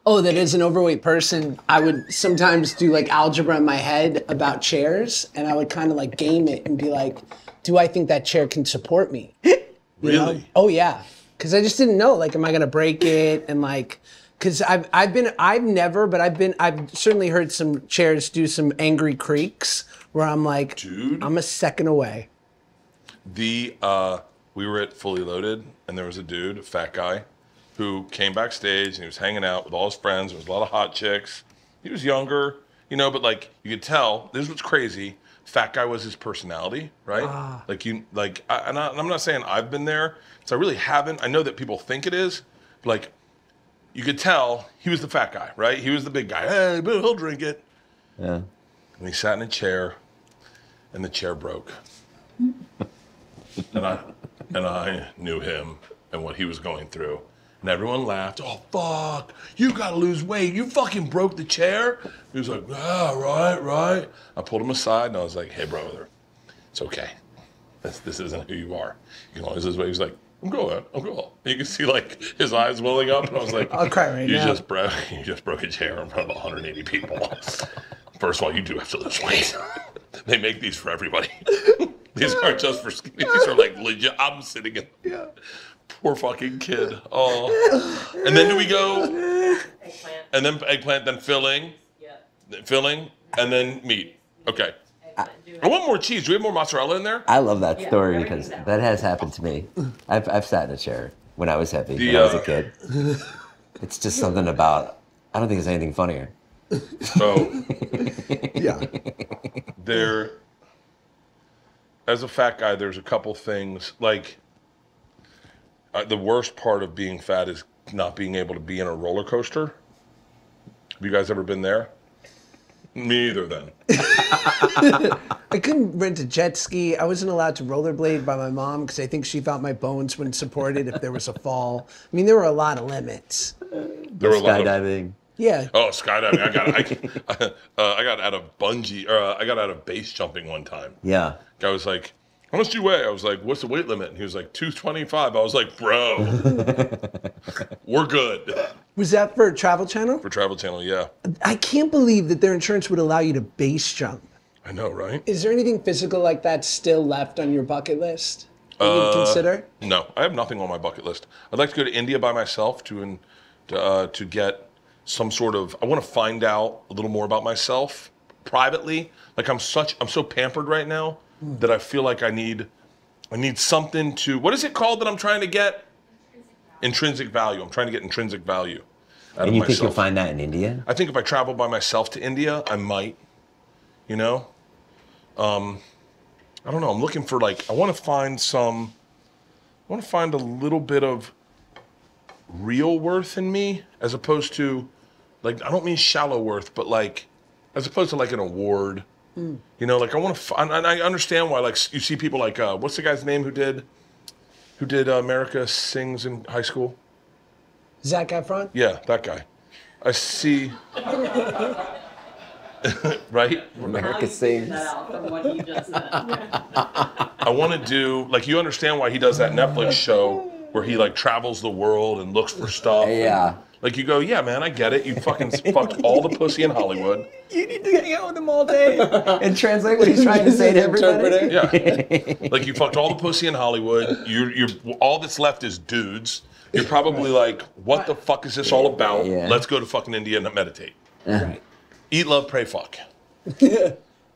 [SPEAKER 4] Oh, that as an overweight person, I would sometimes do like algebra in my head about chairs, and I would kind of like game it and be like, do I think that chair can support me? You know?
[SPEAKER 2] Really?
[SPEAKER 4] Oh, yeah. Because I just didn't know, like, am I going to break it? And like, because I've certainly heard some chairs do some angry creaks where I'm like,
[SPEAKER 2] Dude.
[SPEAKER 4] I'm a second away.
[SPEAKER 2] We were at Fully Loaded, and there was a dude, a fat guy, who came backstage and he was hanging out with all his friends. There was a lot of hot chicks. He was younger, you know, but like you could tell. This was crazy. Fat guy was his personality, right? Like you, like, and I'm not saying I've been there, so I really haven't. I know that people think it is, but like, you could tell he was the fat guy, right? He was the big guy. Hey, but he'll drink it.
[SPEAKER 1] Yeah.
[SPEAKER 2] And he sat in a chair, and the chair broke. and I knew him and what he was going through. And everyone laughed. Oh, fuck. You got to lose weight. You fucking broke the chair. He was like, ah, right. I pulled him aside, and I was like, hey, brother, it's okay. This isn't who you are. You can always lose weight. He was like, I'm going. And you can see, like, his eyes welling up. And I was like,
[SPEAKER 4] I'll cry right now.
[SPEAKER 2] You just broke a chair in front of 180 people. First of all, you do have to lose weight. They make these for everybody. These aren't just for skinny. These are like legit. I'm sitting in.
[SPEAKER 4] Yeah.
[SPEAKER 2] Poor fucking kid. Oh. And then do we go?
[SPEAKER 5] Eggplant.
[SPEAKER 2] And then eggplant, then filling.
[SPEAKER 5] Yeah.
[SPEAKER 2] Filling, and then meat. Okay.
[SPEAKER 5] Eggplant. Do
[SPEAKER 2] I want more cheese. Do we have more mozzarella in there?
[SPEAKER 1] I love that
[SPEAKER 5] Yeah,
[SPEAKER 1] story
[SPEAKER 5] everything's
[SPEAKER 1] because
[SPEAKER 5] out.
[SPEAKER 1] that has happened to me. I've sat in a chair when I was heavy,
[SPEAKER 2] The,
[SPEAKER 1] when I was a kid. It's just something about, I don't think there's anything funnier.
[SPEAKER 2] So
[SPEAKER 4] Yeah.
[SPEAKER 2] there, as a fat guy, there's a couple things. Like, the worst part of being fat is not being able to be in a roller coaster. Have you guys ever been there? Me either, then.
[SPEAKER 4] I couldn't rent a jet ski. I wasn't allowed to rollerblade by my mom because I think she thought my bones wouldn't support it if there was a fall. I mean, there were a lot of limits.
[SPEAKER 2] There were a lot of.
[SPEAKER 1] Skydiving.
[SPEAKER 4] Yeah.
[SPEAKER 2] Oh, skydiving! I got out of bungee, or I got out of base jumping one time.
[SPEAKER 1] Yeah.
[SPEAKER 2] Guy was like, "How much do you weigh?" I was like, "What's the weight limit?" And he was like, 225. I was like, "Bro, we're good."
[SPEAKER 4] Was that for Travel Channel?
[SPEAKER 2] For Travel Channel, yeah.
[SPEAKER 4] I can't believe that their insurance would allow you to base jump.
[SPEAKER 2] I know, right?
[SPEAKER 4] Is there anything physical like that still left on your bucket list that you'd consider?
[SPEAKER 2] No, I have nothing on my bucket list. I'd like to go to India by myself to get some sort of. I want to find out a little more about myself privately. Like I'm so pampered right now that I feel like I need something to. What is it called that I'm trying to get? Intrinsic value. I'm trying to get intrinsic value out
[SPEAKER 1] And
[SPEAKER 2] of
[SPEAKER 1] you
[SPEAKER 2] myself.
[SPEAKER 1] think you'll find that in India?
[SPEAKER 2] I think if I travel by myself to India, I might. You know, I don't know. I'm looking for like I want to find a little bit of real worth in me, as opposed to like I don't mean shallow worth, but like as opposed to like an award. You know, like I want to, and I understand why. Like you see people like, what's the guy's name who did America Sings in high school?
[SPEAKER 4] Zac Efron?
[SPEAKER 2] Yeah, that guy. I see. Right?
[SPEAKER 1] America Sings.
[SPEAKER 5] That out from what you just said.
[SPEAKER 2] I want to do, like, you understand why he does that Netflix show where he like travels the world and looks for stuff.
[SPEAKER 1] Yeah.
[SPEAKER 2] Like you go, yeah, man, I get it. You fucking fucked all the pussy in Hollywood.
[SPEAKER 1] You need to hang out with him all day and translate what he's trying to say to everybody.
[SPEAKER 2] Yeah. Like you fucked all the pussy in Hollywood. You're all that's left is dudes. You're probably like, what the fuck is this all about?
[SPEAKER 1] Yeah.
[SPEAKER 2] Let's go to fucking India and meditate.
[SPEAKER 4] Right.
[SPEAKER 2] Eat, love, pray, fuck.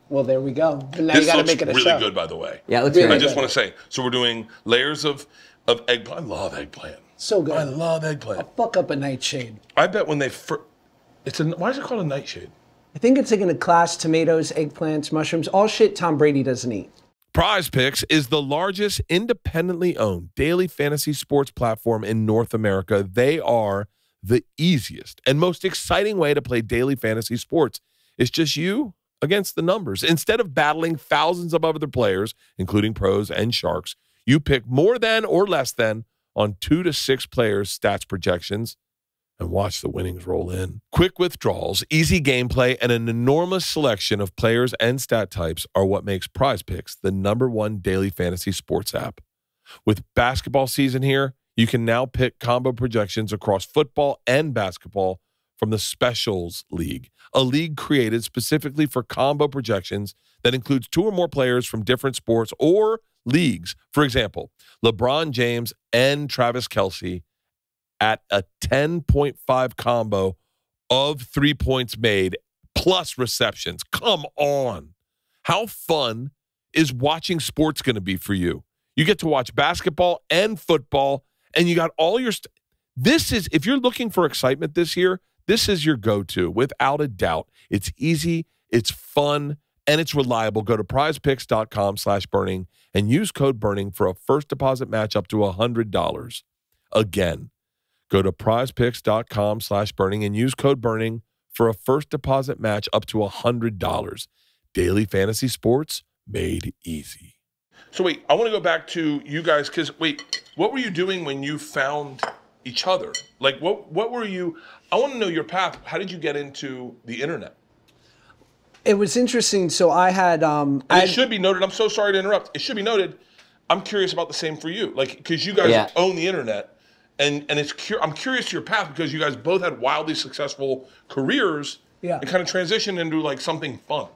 [SPEAKER 4] Well, there we go. But now
[SPEAKER 2] This
[SPEAKER 4] you got to
[SPEAKER 2] looks
[SPEAKER 4] make it a
[SPEAKER 2] really
[SPEAKER 4] show.
[SPEAKER 2] good, by the way.
[SPEAKER 1] Yeah, it looks
[SPEAKER 4] Really
[SPEAKER 1] great.
[SPEAKER 2] I just want to say, so we're doing layers of eggplant. I love eggplant.
[SPEAKER 4] So good.
[SPEAKER 2] I love eggplant.
[SPEAKER 4] Fuck up a nightshade.
[SPEAKER 2] I bet when they why is it called a nightshade?
[SPEAKER 4] I think it's like in a class, tomatoes, eggplants, mushrooms, all shit Tom Brady doesn't eat.
[SPEAKER 2] Prize Picks is the largest independently owned daily fantasy sports platform in North America. They are the easiest and most exciting way to play daily fantasy sports. It's just you against the numbers. Instead of battling thousands of other players, including pros and sharks, you pick more than or less than on 2 to 6 players' stats projections and watch the winnings roll in. Quick withdrawals, easy gameplay, and an enormous selection of players and stat types are what makes Prize Picks the #1 daily fantasy sports app. With basketball season here, you can now pick combo projections across football and basketball from the Specials League, a league created specifically for combo projections that includes 2 or more players from different sports or leagues. For example, LeBron James and Travis Kelce at a 10.5 combo of 3 points made plus receptions. Come on. How fun is watching sports going to be for you? You get to watch basketball and football, and you got all your This is, if you're looking for excitement this year, this is your go-to, without a doubt. It's easy, it's fun, and it's reliable. Go to prizepicks.com/burning and use code BURNING for a first deposit match up to $100. Again, go to prizepicks.com/burning and use code BURNING for a first deposit match up to $100. Daily fantasy sports made easy. So wait, I want to go back to you guys, because wait, what were you doing when you found each other? Like, what were you, I want to know your path. How did you get into the internet?
[SPEAKER 4] It was interesting. So I had,
[SPEAKER 2] It should be noted, I'm so sorry to interrupt. It should be noted, I'm curious about the same for you. Like, because you guys own the internet, and I'm curious to your path because you guys both had wildly successful careers and kind of transitioned into like something fun.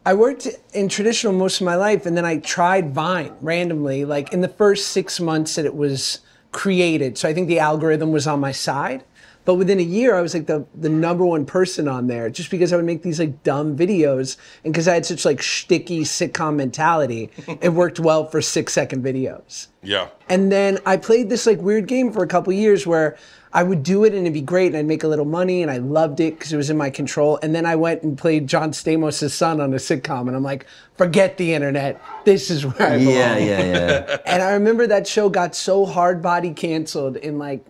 [SPEAKER 4] I worked in traditional most of my life, and then I tried Vine randomly, like in the first 6 months that it was created. So I think the algorithm was on my side. But within a year, I was like the #1 person on there, just because I would make these like dumb videos, and because I had such like shticky sitcom mentality, it worked well for 6-second videos.
[SPEAKER 2] Yeah.
[SPEAKER 4] And then I played this like weird game for a couple years where I would do it and it'd be great and I'd make a little money and I loved it because it was in my control. And then I went and played John Stamos' son on a sitcom, and I'm like, forget the internet. This is where I belong.
[SPEAKER 1] Yeah.
[SPEAKER 4] And I remember that show got so hard body canceled in like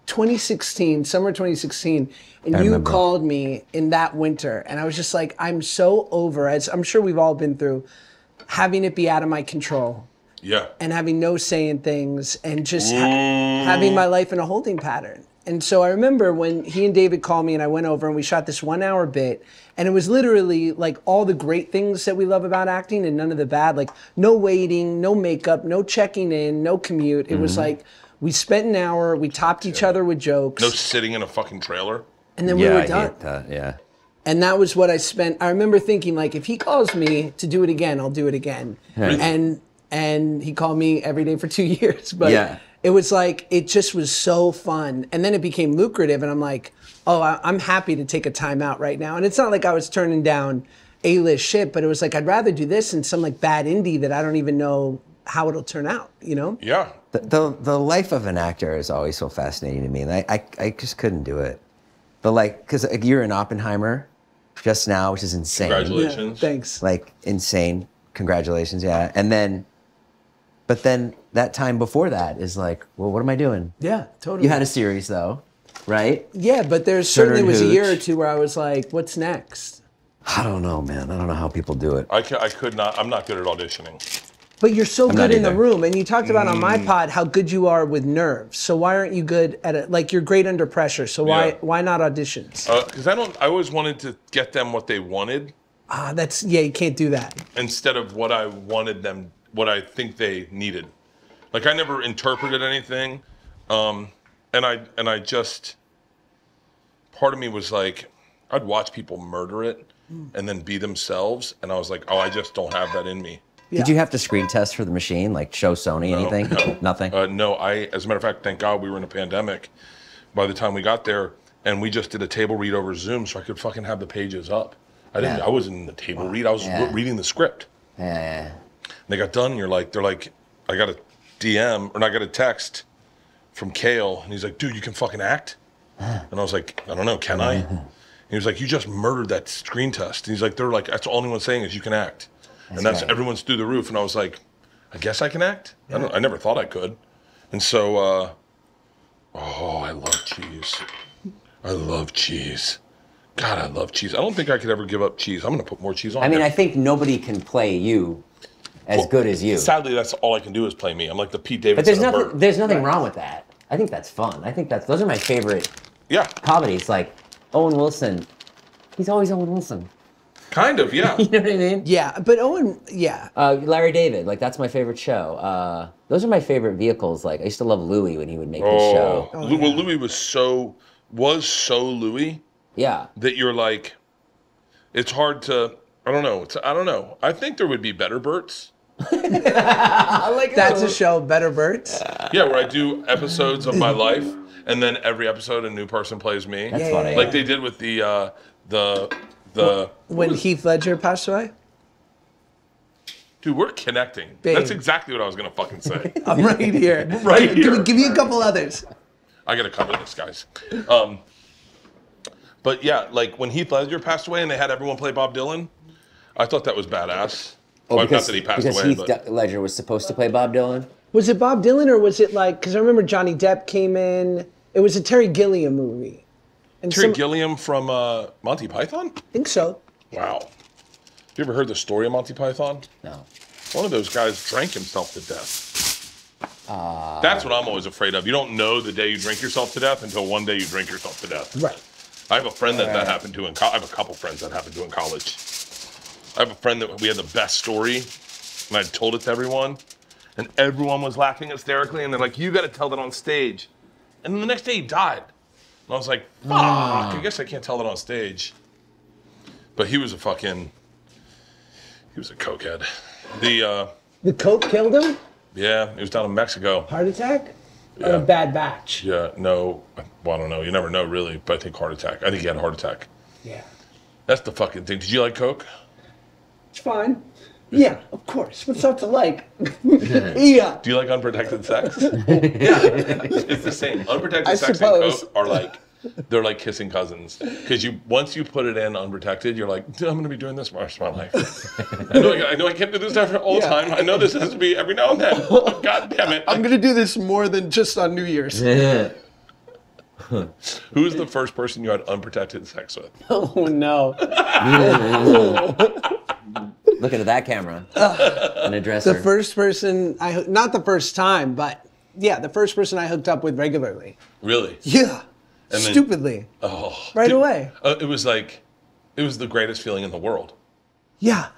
[SPEAKER 4] 2016, summer 2016, and you
[SPEAKER 1] remember.
[SPEAKER 4] called me in that winter, and I was just like, I'm so over, as I'm sure we've all been through, having it be out of my control.
[SPEAKER 2] Yeah.
[SPEAKER 4] And having no say in things, and just having my life in a holding pattern. And so I remember when he and David called me and I went over and we shot this 1-hour bit, and it was literally like all the great things that we love about acting and none of the bad, like no waiting, no makeup, no checking in, no commute. It was like, we spent an hour, we topped each other with jokes.
[SPEAKER 2] No sitting in a fucking trailer.
[SPEAKER 4] And then we were
[SPEAKER 1] I
[SPEAKER 4] done.
[SPEAKER 1] hate that, yeah.
[SPEAKER 4] And that was what I spent. I remember thinking, like, if he calls me to do it again, I'll do it again. And he called me every day for 2 years. But it was like, it just was so fun. And then it became lucrative. And I'm like, oh, I'm happy to take a time out right now. And it's not like I was turning down A-list shit, but it was like, I'd rather do this than some like bad indie that I don't even know how it'll turn out, you know?
[SPEAKER 2] Yeah.
[SPEAKER 1] The life of an actor is always so fascinating to me. And I just couldn't do it. Because you're in Oppenheimer just now, which is insane.
[SPEAKER 2] Congratulations.
[SPEAKER 4] Yeah, thanks.
[SPEAKER 1] Like insane. Congratulations, yeah. But then that time before that is like, well, what am I doing?
[SPEAKER 4] Yeah, totally.
[SPEAKER 1] You had a series though, right?
[SPEAKER 4] Yeah, but there certainly was a year or two where I was like, what's next?
[SPEAKER 1] I don't know, man. I don't know how people do it.
[SPEAKER 2] I could not. I'm not good at auditioning.
[SPEAKER 4] But you're so
[SPEAKER 1] not
[SPEAKER 4] good in the
[SPEAKER 1] either.
[SPEAKER 4] room, and you talked about on my pod how good you are with nerves. So why aren't you good at it? Like you're great under pressure. So why not auditions?
[SPEAKER 2] Because I always wanted to get them what they wanted
[SPEAKER 4] You can't do that.
[SPEAKER 2] instead of what I wanted them, what I think they needed. Like I never interpreted anything, and I just, part of me was like, I'd watch people murder it and then be themselves, and I was like, oh, I just don't have that in me.
[SPEAKER 1] Did you have to screen test for the machine? Like show Sony anything?
[SPEAKER 2] No.
[SPEAKER 1] Nothing?
[SPEAKER 2] No, as a matter of fact, thank God we were in a pandemic by the time we got there, and we just did a table read over Zoom so I could fucking have the pages up. I wasn't in the table read, I was reading the script.
[SPEAKER 1] Yeah.
[SPEAKER 2] And they got done, and they're like, I got a DM, or I got a text from Kale, and he's like, dude, you can fucking act? And I was like, I don't know, can I? And he was like, you just murdered that screen test. And he's like, they're like, that's all anyone's saying is you can act. And that's
[SPEAKER 1] great.
[SPEAKER 2] everyone's through the roof. And I was like, I guess I can act? I never thought I could. And so, I love cheese. I love cheese. God, I love cheese. I don't think I could ever give up cheese. I'm going to put more cheese on
[SPEAKER 1] I mean,
[SPEAKER 2] here.
[SPEAKER 1] I think nobody can play you as good as you.
[SPEAKER 2] Sadly, that's all I can do is play me. I'm like the Pete Davidson
[SPEAKER 1] But there's
[SPEAKER 2] of
[SPEAKER 1] nothing.
[SPEAKER 2] Bert.
[SPEAKER 1] There's nothing wrong with that. I think that's fun. I think those are my favorite
[SPEAKER 2] Yeah,
[SPEAKER 1] comedies. Like Owen Wilson, he's always Owen Wilson.
[SPEAKER 2] kind of, yeah.
[SPEAKER 1] You know what I mean?
[SPEAKER 4] Yeah, but Owen,
[SPEAKER 1] Larry David, like that's my favorite show. Those are my favorite vehicles. Like I used to love Louis when he would make his show.
[SPEAKER 2] Well, Louis was so Louis
[SPEAKER 1] Yeah.
[SPEAKER 2] that you're like, it's hard to. I don't know. I think there would be better Berts.
[SPEAKER 4] that's a show, Better Birds.
[SPEAKER 2] Yeah, where I do episodes of my life, and then every episode a new person plays me.
[SPEAKER 1] That's funny.
[SPEAKER 2] Like they did with the
[SPEAKER 4] When Heath Ledger passed away.
[SPEAKER 2] Dude, we're connecting.
[SPEAKER 4] Babe.
[SPEAKER 2] That's exactly what I was gonna fucking say.
[SPEAKER 4] I'm right here.
[SPEAKER 2] Right here.
[SPEAKER 4] Give me a couple others.
[SPEAKER 2] I gotta cover this, guys. But yeah, like when Heath Ledger passed away and they had everyone play Bob Dylan, I thought that was badass. Well, not that he passed
[SPEAKER 1] because
[SPEAKER 2] away,
[SPEAKER 1] Heath
[SPEAKER 2] but
[SPEAKER 1] Ledger was supposed to play Bob Dylan.
[SPEAKER 4] Was it Bob Dylan or was it like? Because I remember Johnny Depp came in. It was a Terry Gilliam movie. And
[SPEAKER 2] Terry Gilliam from Monty Python?
[SPEAKER 4] I think so.
[SPEAKER 2] Wow. You ever heard the story of Monty Python?
[SPEAKER 1] No.
[SPEAKER 2] One of those guys drank himself to death. That's what I'm always afraid of. You don't know the day you drink yourself to death until one day you drink yourself to death.
[SPEAKER 4] Right.
[SPEAKER 2] I have a friend that happened to in college. I have a couple friends that happened to in college. I have a friend that we had the best story, and I told it to everyone, and everyone was laughing hysterically, and they're like, you got to tell that on stage. And then the next day he died. And I was like, fuck, I guess I can't tell it on stage. But he was a cokehead.
[SPEAKER 4] The coke killed him.
[SPEAKER 2] Yeah, he was down in Mexico.
[SPEAKER 4] Heart attack. Or
[SPEAKER 2] Yeah.
[SPEAKER 4] a bad batch.
[SPEAKER 2] Yeah, no, well, I don't know. You never know, really. But I think heart attack. I think he had a heart attack.
[SPEAKER 4] Yeah.
[SPEAKER 2] That's the fucking thing. Did you like coke?
[SPEAKER 4] It's fine. Yeah, of course. What's not to like? Yeah.
[SPEAKER 2] Do you like unprotected sex? Yeah, it's the same. Unprotected
[SPEAKER 4] I
[SPEAKER 2] sex
[SPEAKER 4] suppose.
[SPEAKER 2] and coke are like, they're like kissing cousins. Because once you put it in unprotected, you're like, I'm going to be doing this for the rest of my life. I know I can't do this all the time. I know this has to be every now and then. But God damn it.
[SPEAKER 4] I'm gonna do this more than just on New Year's.
[SPEAKER 2] Who's the first person you had unprotected sex with?
[SPEAKER 4] Oh no.
[SPEAKER 1] Looking at that camera in a dresser.
[SPEAKER 4] The first person not the first time, but yeah, the first person I hooked up with regularly.
[SPEAKER 2] Really?
[SPEAKER 4] Yeah.
[SPEAKER 2] And then-
[SPEAKER 4] Stupidly. Right away.
[SPEAKER 2] It was the greatest feeling in the world.
[SPEAKER 4] Yeah.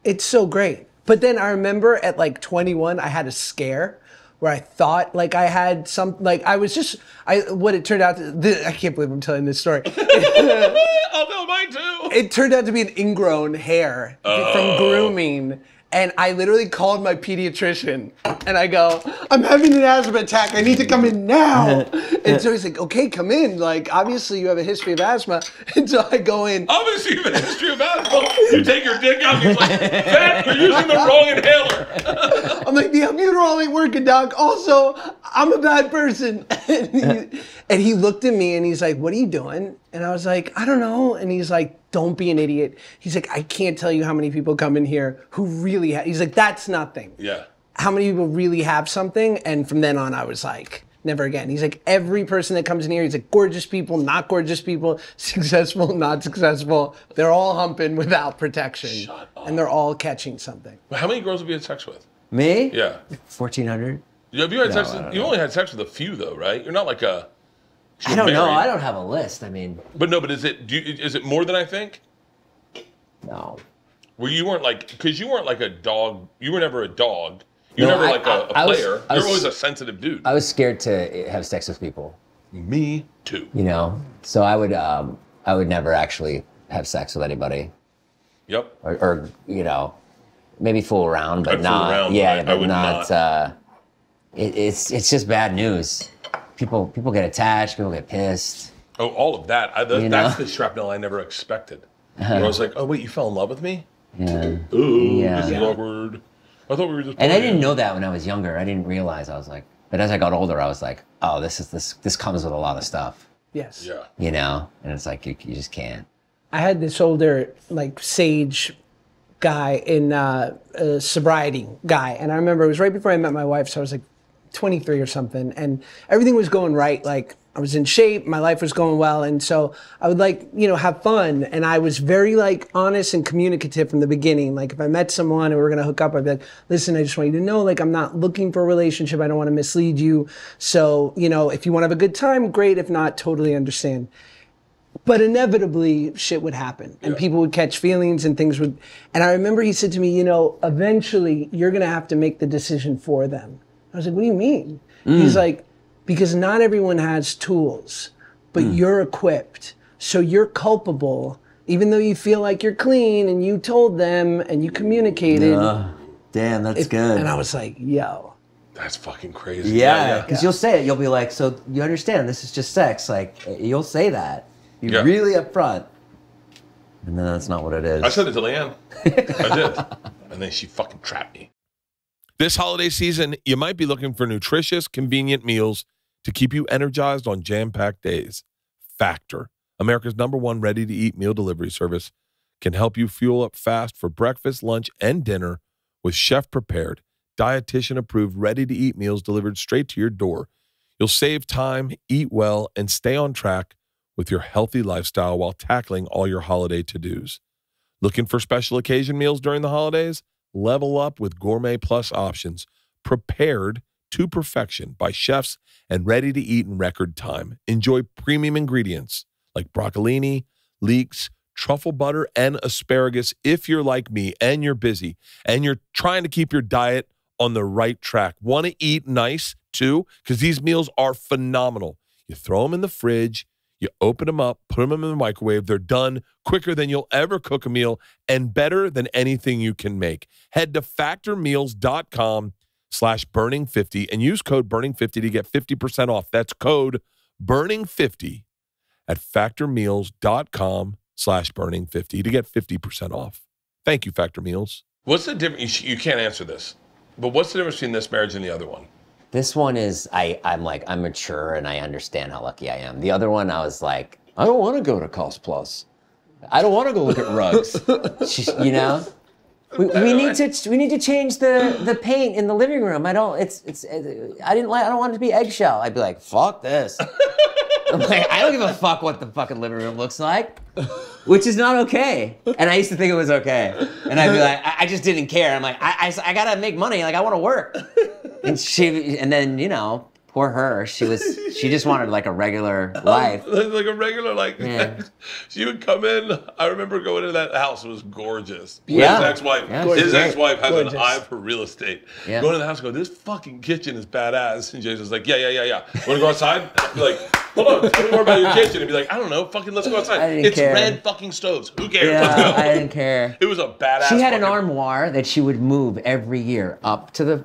[SPEAKER 4] It's so great. But then I remember at like 21, I had a scare where I thought like I had what it turned out to, I can't believe I'm telling this story.
[SPEAKER 2] I'll tell mine too.
[SPEAKER 4] It turned out to be an ingrown hair from grooming. And I literally called my pediatrician and I go, I'm having an asthma attack. I need to come in now. And so he's like, okay, come in. Like, obviously you have a history of asthma. And so I go in.
[SPEAKER 2] Obviously, you have a history of asthma. You take your dick out and he's like, Pat, you're using the wrong inhaler.
[SPEAKER 4] I'm like, the albuterol ain't working, doc. Also, I'm a bad person. And he looked at me and he's like, what are you doing? And I was like, I don't know. And he's like, don't be an idiot. He's like, I can't tell you how many people come in here who really he's like, that's nothing.
[SPEAKER 2] Yeah.
[SPEAKER 4] How many people really have something? And from then on, I was like, never again. He's like, every person that comes in here, he's like, gorgeous people, not gorgeous people, successful, not successful. They're all humping without protection.
[SPEAKER 2] Shut up.
[SPEAKER 4] And they're all catching something.
[SPEAKER 2] How many girls have you had sex with?
[SPEAKER 1] Me?
[SPEAKER 2] Yeah.
[SPEAKER 1] 1,400.
[SPEAKER 2] Have you had sex?
[SPEAKER 1] I don't
[SPEAKER 2] You
[SPEAKER 1] know.
[SPEAKER 2] only had sex with a few, though, right? You're not like a.
[SPEAKER 1] I don't know.
[SPEAKER 2] married.
[SPEAKER 1] I don't have a list. I mean,
[SPEAKER 2] But no, but is it more than I think?
[SPEAKER 1] no.
[SPEAKER 2] Where you weren't like, because you weren't like a dog. You were never a dog. You were
[SPEAKER 1] No,
[SPEAKER 2] never
[SPEAKER 1] I-
[SPEAKER 2] like a
[SPEAKER 1] I was-
[SPEAKER 2] player.
[SPEAKER 1] I was-
[SPEAKER 2] You're always a sensitive dude.
[SPEAKER 1] I was scared to have sex with people,
[SPEAKER 2] Me too.
[SPEAKER 1] you know? So I would never actually have sex with anybody.
[SPEAKER 2] Yep.
[SPEAKER 1] Or you know, maybe fool around, but
[SPEAKER 2] I'd fool
[SPEAKER 1] not.
[SPEAKER 2] around,
[SPEAKER 1] Yeah,
[SPEAKER 2] but I
[SPEAKER 1] but
[SPEAKER 2] would
[SPEAKER 1] not.
[SPEAKER 2] not.
[SPEAKER 1] It's just bad news. People get attached. People get pissed.
[SPEAKER 2] Oh, all of that.
[SPEAKER 1] You
[SPEAKER 2] That's
[SPEAKER 1] know?
[SPEAKER 2] the shrapnel I never expected. Where I was like, oh wait, you fell in love with me?
[SPEAKER 1] Yeah.
[SPEAKER 2] Ooh,
[SPEAKER 1] Yeah.
[SPEAKER 2] this is awkward. I thought we were just.
[SPEAKER 1] And I
[SPEAKER 2] playing.
[SPEAKER 1] didn't know that when I was younger. I didn't realize. I was like, but as I got older, I was like, oh, this comes with a lot of stuff,
[SPEAKER 4] Yes.
[SPEAKER 2] Yeah.
[SPEAKER 1] you know? And it's like you just can't.
[SPEAKER 4] I had this older, like, sage guy in sobriety guy. And I remember it was right before I met my wife. So I was like 23 or something. And everything was going right. Like, I was in shape, my life was going well. And so I would like, you know, have fun. And I was very like honest and communicative from the beginning. Like if I met someone and we were going to hook up, I'd be like, listen, I just want you to know, like, I'm not looking for a relationship. I don't want to mislead you. So, you know, if you want to have a good time, great. If not, totally understand. But inevitably shit would happen and people would catch feelings and things would, and I remember he said to me, you know, eventually you're going to have to make the decision for them. I was like, what do you mean? He's like, because not everyone has tools, but you're equipped. So you're culpable, even though you feel like you're clean and you told them and you communicated.
[SPEAKER 1] Damn, that's good.
[SPEAKER 4] And I was like, yo.
[SPEAKER 2] That's fucking crazy.
[SPEAKER 1] Yeah, because you'll say it. You'll be like, so you understand this is just sex. Like, you'll say that. You're
[SPEAKER 2] Yeah.
[SPEAKER 1] really upfront. And then that's not what it is.
[SPEAKER 2] I said it to Leanne. I did. And then she fucking trapped me. This holiday season, you might be looking for nutritious, convenient meals to keep you energized on jam-packed days. Factor, America's #1 ready-to-eat meal delivery service, can help you fuel up fast for breakfast, lunch, and dinner with chef-prepared, dietitian-approved, ready-to-eat meals delivered straight to your door. You'll save time, eat well, and stay on track with your healthy lifestyle while tackling all your holiday to-dos. Looking for special occasion meals during the holidays? Level up with Gourmet Plus options, prepared to perfection by chefs and ready to eat in record time. Enjoy premium ingredients like broccolini, leeks, truffle butter, and asparagus if you're like me and you're busy and you're trying to keep your diet on the right track. Want to eat nice too? Because these meals are phenomenal. You throw them in the fridge, you open them up, put them in the microwave. They're done quicker than you'll ever cook a meal and better than anything you can make. Head to factormeals.com/burning50 and use code burning50 to get 50% off. That's code burning50 at factormeals.com/burning50 to get 50% off. Thank you, Factor Meals. What's the difference? You can't answer this, but what's the difference between this marriage and the other one?
[SPEAKER 1] This one is, I'm mature and I understand how lucky I am. The other one, I was like, I don't want to go to Cost Plus. I don't want to go look at rugs. You know? We need to change the paint in the living room. I don't want it to be eggshell. I'd be like, fuck this. I'm like, I don't give a fuck what the fucking living room looks like, which is not okay. And I used to think it was okay. And I'd be like, I just didn't care. I'm like, I gotta make money. Like I want to work. And then, you know, poor her. She just wanted like a regular life.
[SPEAKER 2] Like a regular,
[SPEAKER 1] Yeah.
[SPEAKER 2] She would come in. I remember going into that house. It was gorgeous.
[SPEAKER 1] Yeah.
[SPEAKER 2] His ex-wife.
[SPEAKER 1] Yeah,
[SPEAKER 2] his
[SPEAKER 1] she's great.
[SPEAKER 2] ex-wife has
[SPEAKER 4] Gorgeous.
[SPEAKER 2] an eye for real estate.
[SPEAKER 1] Yeah.
[SPEAKER 2] Going to the house, go, this fucking kitchen is badass. And Jason's like, yeah. Want to go outside? I'd be like, hold on, tell me more about your kitchen. And be like, I don't know, fucking let's go outside.
[SPEAKER 1] I didn't
[SPEAKER 2] It's
[SPEAKER 1] care.
[SPEAKER 2] red fucking stoves. Who cares? Let's
[SPEAKER 1] Yeah,
[SPEAKER 2] go.
[SPEAKER 1] I didn't care.
[SPEAKER 2] It was a badass.
[SPEAKER 1] She had an
[SPEAKER 2] fucking-
[SPEAKER 1] armoire that she would move every year up to the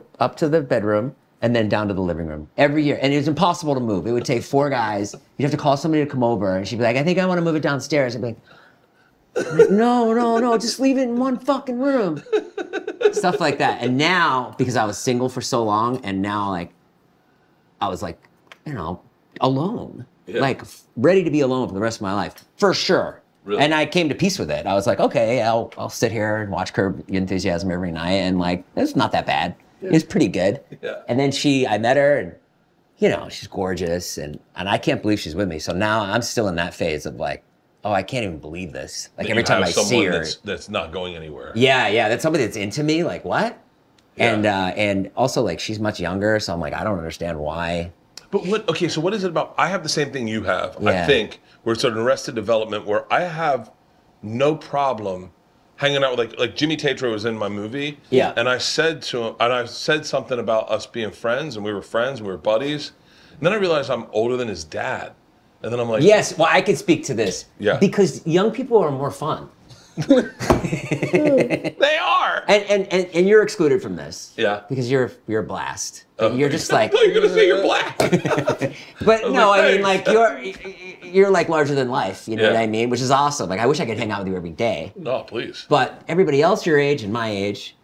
[SPEAKER 1] bedroom and then down to the living room every year. And it was impossible to move. It would take 4 guys. You'd have to call somebody to come over. And she'd be like, I think I want to move it downstairs. I'd be like, no, just leave it in one fucking room. Stuff like that. And now, because I was single for so long, and now like, I was like, you know, alone.
[SPEAKER 2] Yeah.
[SPEAKER 1] Like ready to be alone for the rest of my life, for sure.
[SPEAKER 2] Really?
[SPEAKER 1] And I came to peace with it. I was like, okay, I'll sit here and watch Curb Your Enthusiasm every night, and like, it's not that bad. It's pretty good.
[SPEAKER 2] Yeah.
[SPEAKER 1] And then I met her, and you know, she's gorgeous, and I can't believe she's with me. So now I'm still in that phase of like, oh, I can't even believe this. Like every time I see her,
[SPEAKER 2] that's not going anywhere.
[SPEAKER 1] yeah, that's somebody that's into me. Like what?
[SPEAKER 2] Yeah.
[SPEAKER 1] And also like she's much younger, so I'm like, I don't understand why.
[SPEAKER 2] But what? Okay, so what is it about? I have the same thing you have.
[SPEAKER 1] Yeah.
[SPEAKER 2] I think where it's an Arrested Development, where I have no problem hanging out with like Jimmy Tatro was in my movie.
[SPEAKER 1] Yeah.
[SPEAKER 2] And I said to him, and I said something about us being friends, and we were friends, and we were buddies. And then I realized I'm older than his dad. And then I'm like,
[SPEAKER 1] yes, well, I can speak to this.
[SPEAKER 2] Yeah.
[SPEAKER 1] Because young people are more fun.
[SPEAKER 2] they are.
[SPEAKER 1] And you're excluded from this.
[SPEAKER 2] Yeah.
[SPEAKER 1] Because you're a blast. You're just like.
[SPEAKER 2] I thought you were gonna say you're black.
[SPEAKER 1] But no,
[SPEAKER 2] like,
[SPEAKER 1] I mean
[SPEAKER 2] thanks.
[SPEAKER 1] like you're like larger than life. You know
[SPEAKER 2] Yeah.
[SPEAKER 1] what I mean? Which is awesome. Like I wish I could hang out with you every day.
[SPEAKER 2] No, please.
[SPEAKER 1] But everybody else your age and my age.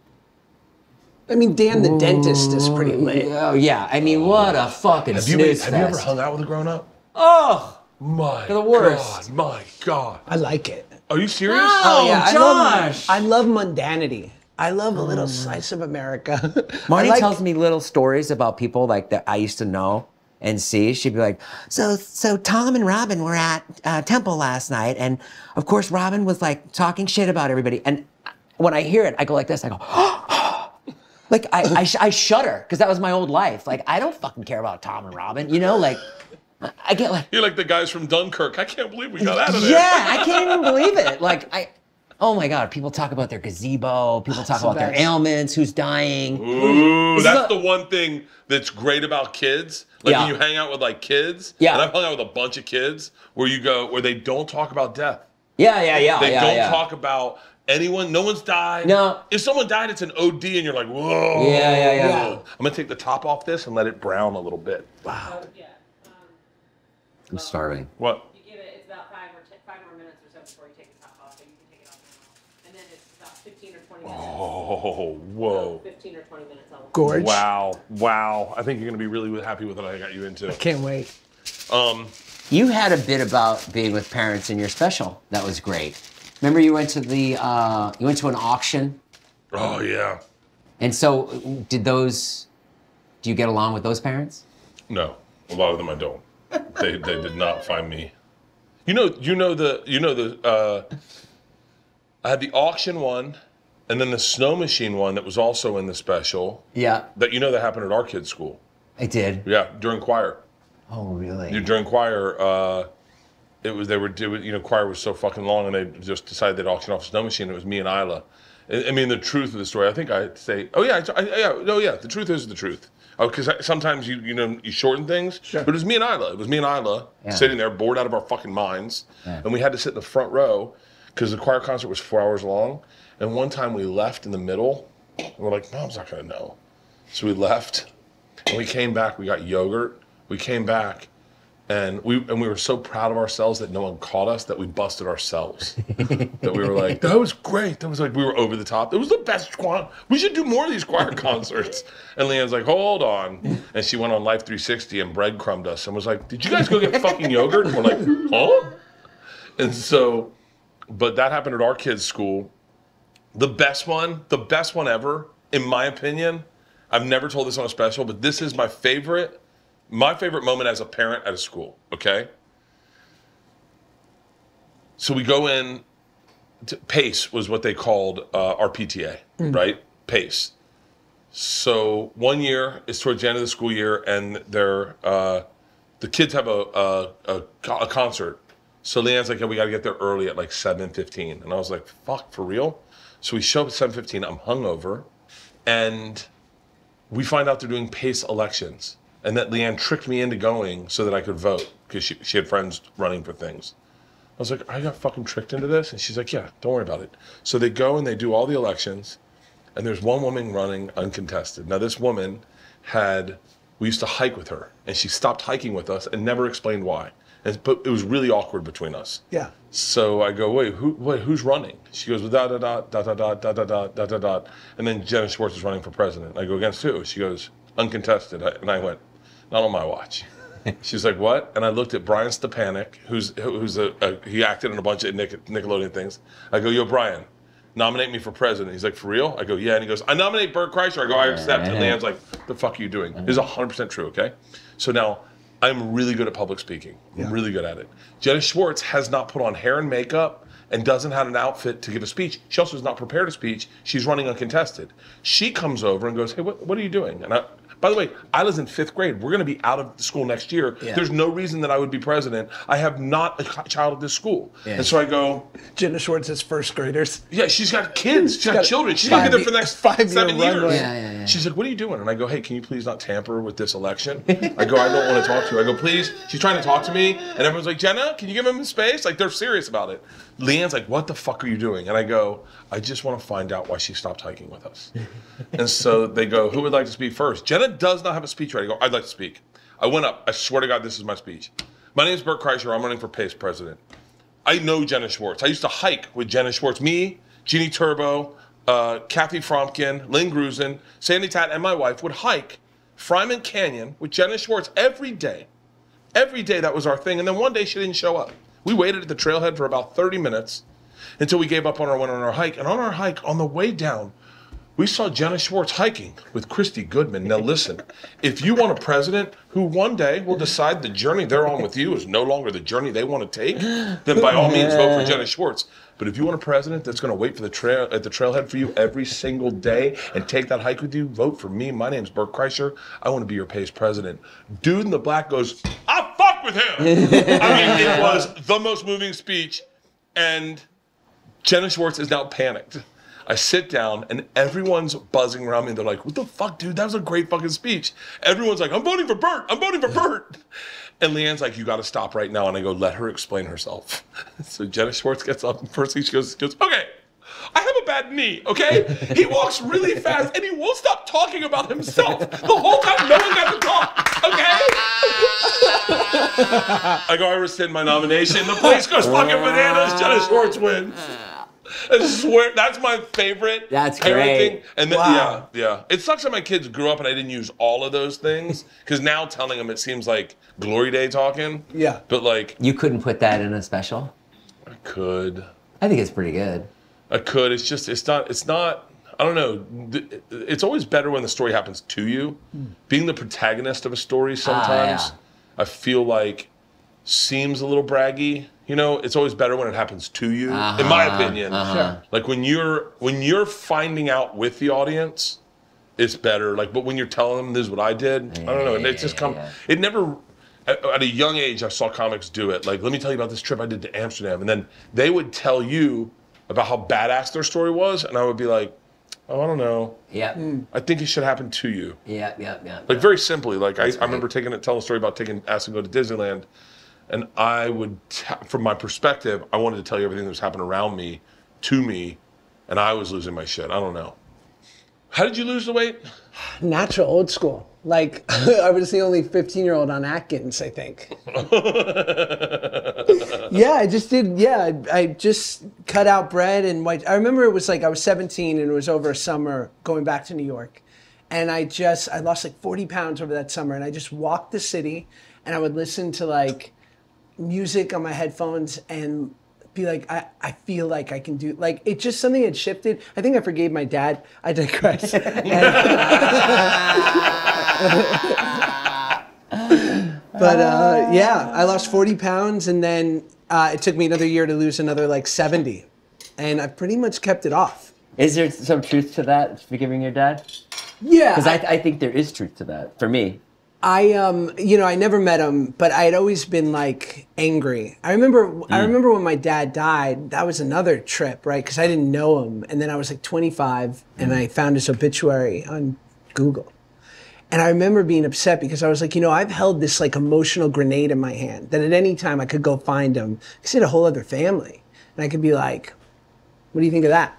[SPEAKER 4] I mean, Dan the dentist is pretty lit.
[SPEAKER 1] Oh yeah. I mean, what a fucking
[SPEAKER 2] Have
[SPEAKER 1] snooze
[SPEAKER 2] you ever
[SPEAKER 1] fest.
[SPEAKER 2] hung out with a grown up?
[SPEAKER 1] Oh.
[SPEAKER 2] My
[SPEAKER 1] They're the worst.
[SPEAKER 2] God, my God.
[SPEAKER 4] I like it.
[SPEAKER 2] Are you serious?
[SPEAKER 1] Oh,
[SPEAKER 4] yeah,
[SPEAKER 1] Josh.
[SPEAKER 4] I love mundanity. I love a little slice of America.
[SPEAKER 1] Marnie
[SPEAKER 4] I like-
[SPEAKER 1] tells me little stories about people like that I used to know and see. She'd be like, so Tom and Robin were at Temple last night, and of course Robin was like talking shit about everybody. And when I hear it, I go like this. I go, like I shudder because that was my old life. Like I don't fucking care about Tom and Robin, you know, like. I get like,
[SPEAKER 2] You're like the guys from Dunkirk. I can't believe we got out of there.
[SPEAKER 1] yeah, I can't even believe it. Like oh my God, people talk about their gazebo, people talk about their
[SPEAKER 4] best.
[SPEAKER 1] ailments, who's dying.
[SPEAKER 2] Ooh,
[SPEAKER 1] This is
[SPEAKER 2] that's
[SPEAKER 1] a-
[SPEAKER 2] the one thing that's great about kids. Like
[SPEAKER 1] Yeah.
[SPEAKER 2] when you hang out with like kids.
[SPEAKER 1] Yeah.
[SPEAKER 2] And I've hung out with a bunch of kids where they don't talk about death.
[SPEAKER 1] Yeah.
[SPEAKER 2] They don't talk about anyone. No one's died.
[SPEAKER 1] No.
[SPEAKER 2] If someone died, it's an OD, and you're like, whoa.
[SPEAKER 1] Yeah.
[SPEAKER 2] I'm gonna take the top off this and let it brown a little bit.
[SPEAKER 5] Oh, yeah.
[SPEAKER 1] I'm starving.
[SPEAKER 2] What?
[SPEAKER 5] You give it, it's about 5 more minutes or so before you take the top off, so you can take it off now. And then it's about 15 or 20 minutes.
[SPEAKER 2] Oh, whoa.
[SPEAKER 5] 15 or 20 minutes. I'll
[SPEAKER 4] Gorge.
[SPEAKER 2] Wow. I think you're gonna be really happy with what I got you into.
[SPEAKER 4] Can't wait.
[SPEAKER 1] You had a bit about being with parents in your special. That was great. Remember you went to an auction,
[SPEAKER 2] Oh yeah.
[SPEAKER 1] and so do you get along with those parents?
[SPEAKER 2] No, a lot of them I don't. They did not find me. I had the auction one, and then the snow machine one that was also in the special.
[SPEAKER 1] Yeah,
[SPEAKER 2] That that happened at our kids' school.
[SPEAKER 1] I did.
[SPEAKER 2] Yeah, during choir.
[SPEAKER 1] Oh, really?
[SPEAKER 2] During choir, choir was so fucking long, and they just decided they'd auction off a snow machine. It was me and Isla. I mean, the truth of the story. I think I'd say, the truth is the truth. Because sometimes you shorten things.
[SPEAKER 4] Sure.
[SPEAKER 2] But it was me and Isla. It was me and Isla sitting there, bored out of our fucking minds, and we had to sit in the front row because the choir concert was 4 hours long. And one time we left in the middle, and we're like, Mom's not gonna know. So we left, and we came back. We got yogurt. We came back, and we were so proud of ourselves that no one caught us that we busted ourselves. That we were like, that was great. That was like we were over the top. It was the best choir. We should do more of these choir concerts. And Leanne's like, hold on. And she went on Life 360 and breadcrumbed us and was like, did you guys go get fucking yogurt? And we're like, huh? And so, but that happened at our kids' school. The best one ever, in my opinion. I've never told this on a special, but this is my favorite moment as a parent at a school, okay? So we go in, PACE was what they called our PTA, right? PACE. So one year, it's towards the end of the school year, and the kids have a concert. So Leanne's like, yeah, we got to get there early at like 7:15. And I was like, fuck, for real? So we show up at 7:15, I'm hungover, and we find out they're doing PACE elections. And that Leanne tricked me into going so that I could vote because she had friends running for things. I was like, I got fucking tricked into this? And she's like, yeah, don't worry about it. So they go and they do all the elections, and there's one woman running uncontested. Now this woman we used to hike with her, and she stopped hiking with us and never explained why. But it was really awkward between us.
[SPEAKER 4] Yeah.
[SPEAKER 2] So I go, wait, who's running? She goes, da da da da da da da da da da da da. And then Jenna Schwartz is running for president. I go, against who? She goes, uncontested. And I went, not on my watch. She's like, what? And I looked at Brian Stepanek, he acted in a bunch of Nickelodeon things. I go, yo, Brian, nominate me for president. He's like, for real? I go, yeah. And he goes, I nominate Bert Kreischer. I go, I accept. And Leanne's like, the fuck are you doing? This is 100% true, okay? So now, I'm really good at public speaking. I'm really good at it. Jenna Schwartz has not put on hair and makeup and doesn't have an outfit to give a speech. She also has not prepared a speech. She's running uncontested. She comes over and goes, hey, what are you doing? And by the way, I was in 5th grade. We're gonna be out of school next year. Yeah. There's no reason that I would be president. I have not a child at this school. Yeah. And so I go.
[SPEAKER 4] Jenna Schwartz has 1st graders.
[SPEAKER 2] Yeah, she's got kids. She's got children. She's gonna be there for the next 7 years. Yeah. She's like, what are you doing? And I go, hey, can you please not tamper with this election? I go, I don't want to talk to you. I go, please. She's trying to talk to me. And everyone's like, Jenna, can you give him space? Like, they're serious about it. Leanne's like, what the fuck are you doing? And I go, I just want to find out why she stopped hiking with us. And so they go, who would like to speak first? Jenna does not have a speech ready. I go, I'd like to speak. I went up. I swear to God, this is my speech. My name is Bert Kreischer. I'm running for PACE president. I know Jenna Schwartz. I used to hike with Jenna Schwartz. Me, Jeannie Turbo, Kathy Fromkin, Lynn Grusin, Sandy Tat, and my wife would hike Fryman Canyon with Jenna Schwartz every day. Every day that was our thing. And then one day she didn't show up. We waited at the trailhead for about 30 minutes until we gave up on went on our hike. And on our hike, on the way down, we saw Jenna Schwartz hiking with Christy Goodman. Now listen, if you want a president who one day will decide the journey they're on with you is no longer the journey they want to take, then by all means vote for Jenna Schwartz. But if you want a president that's going to wait for the trailhead for you every single day and take that hike with you, vote for me. My name's Bert Kreischer. I want to be your PACE president. Dude in the black goes, I fuck with him. I mean, it was the most moving speech. And Jenna Schwartz is now panicked. I sit down and everyone's buzzing around me. They're like, what the fuck, dude? That was a great fucking speech. Everyone's like, I'm voting for Bert. I'm voting for Bert. And Leanne's like, you got to stop right now. And I go, let her explain herself. So Jenna Schwartz gets up and first thing she goes, okay, I have a bad knee, okay? He walks really fast and he won't stop talking about himself the whole time no one got to talk, okay? I go, I rescind my nomination. The place goes fucking bananas. Jenna Schwartz wins. I swear, that's my favorite.
[SPEAKER 1] That's great.
[SPEAKER 2] And then, yeah. It sucks that my kids grew up and I didn't use all of those things, because now telling them it seems like Glory Day talking.
[SPEAKER 4] Yeah.
[SPEAKER 2] But like.
[SPEAKER 1] You couldn't put that in a special?
[SPEAKER 2] I could.
[SPEAKER 1] I think it's pretty good.
[SPEAKER 2] I could. It's just, it's not, I don't know. It's always better when the story happens to you. Being the protagonist of a story sometimes, I feel like seems a little braggy. You know, it's always better when it happens to you, in my opinion. Sure. Like when you're finding out with the audience, it's better. Like, but when you're telling them this is what I did, I don't know. And it just comes. It never. At a young age, I saw comics do it. Like, let me tell you about this trip I did to Amsterdam, and then they would tell you about how badass their story was, and I would be like, oh, I don't know.
[SPEAKER 1] Yeah.
[SPEAKER 2] I think it should happen to you.
[SPEAKER 1] Yeah.
[SPEAKER 2] Like very simply, like I remember telling a story about asking to go to Disneyland. And I would, from my perspective, I wanted to tell you everything that was happening around me, to me, and I was losing my shit. I don't know. How did you lose the weight?
[SPEAKER 4] Natural, old school. Like, I was the only 15-year-old on Atkins, I think. Yeah, I just did, I just cut out bread and white. I remember it was like I was 17 and it was over a summer going back to New York. And I lost like 40 pounds over that summer, and I just walked the city and I would listen to like music on my headphones and be like, I feel like I can do, like, it just, something had shifted. I think I forgave my dad. I digress. But yeah, I lost 40 pounds and then it took me another year to lose another like 70. And I pretty much kept it off.
[SPEAKER 1] Is there some truth to that, forgiving your dad?
[SPEAKER 4] Yeah.
[SPEAKER 1] Because I think there is truth to that, for me.
[SPEAKER 4] I never met him, but I had always been like angry. I remember when my dad died, that was another trip, right? Because I didn't know him. And then I was like 25 and I found his obituary on Google. And I remember being upset because I was like, I've held this like emotional grenade in my hand that at any time I could go find him because he had a whole other family. And I could be like, what do you think of that?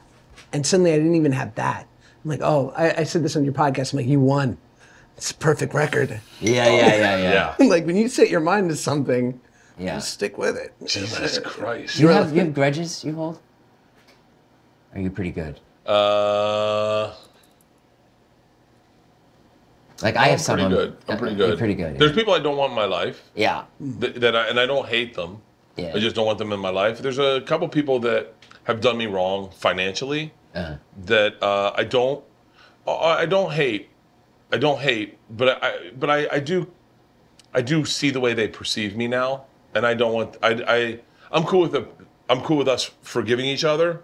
[SPEAKER 4] And suddenly I didn't even have that. I'm like, oh, I said this on your podcast. I'm like, you won. It's a perfect record.
[SPEAKER 1] Yeah.
[SPEAKER 4] Like when you set your mind to something, just stick with it.
[SPEAKER 2] Jesus Christ.
[SPEAKER 1] You have grudges you hold? Are you pretty good? Like I have someone.
[SPEAKER 2] I'm pretty good.
[SPEAKER 1] You're pretty good.
[SPEAKER 2] There's people I don't want in my life.
[SPEAKER 1] Yeah.
[SPEAKER 2] And I don't hate them.
[SPEAKER 1] Yeah.
[SPEAKER 2] I just don't want them in my life. There's a couple people that have done me wrong financially that I don't hate. I don't hate, but I do see the way they perceive me now, and I don't want. I'm cool with us forgiving each other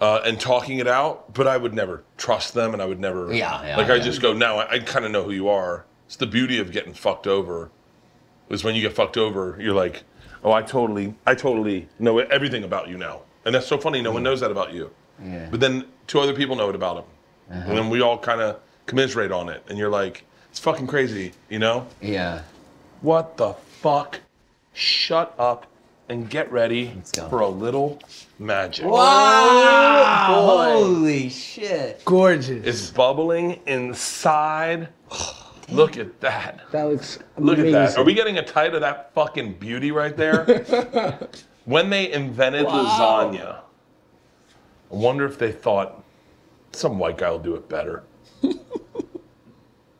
[SPEAKER 2] and talking it out, but I would never trust them, and I would never. I just go now. I kind of know who you are. It's the beauty of getting fucked over. Is when you get fucked over, you're like, oh, I totally know everything about you now, and that's so funny. No one knows that about you, but then 2 other people know it about him, and then we all kind of commiserate on it, and you're like, it's fucking crazy, you know?
[SPEAKER 1] Yeah.
[SPEAKER 2] What the fuck? Shut up and get ready for a little magic.
[SPEAKER 1] Wow! Holy shit!
[SPEAKER 4] Gorgeous.
[SPEAKER 2] It's bubbling inside. Look at that.
[SPEAKER 4] That looks
[SPEAKER 2] Look
[SPEAKER 4] amazing.
[SPEAKER 2] at that. Are we getting a tight of that fucking beauty right there? When they invented lasagna, I wonder if they thought some white guy will do it better.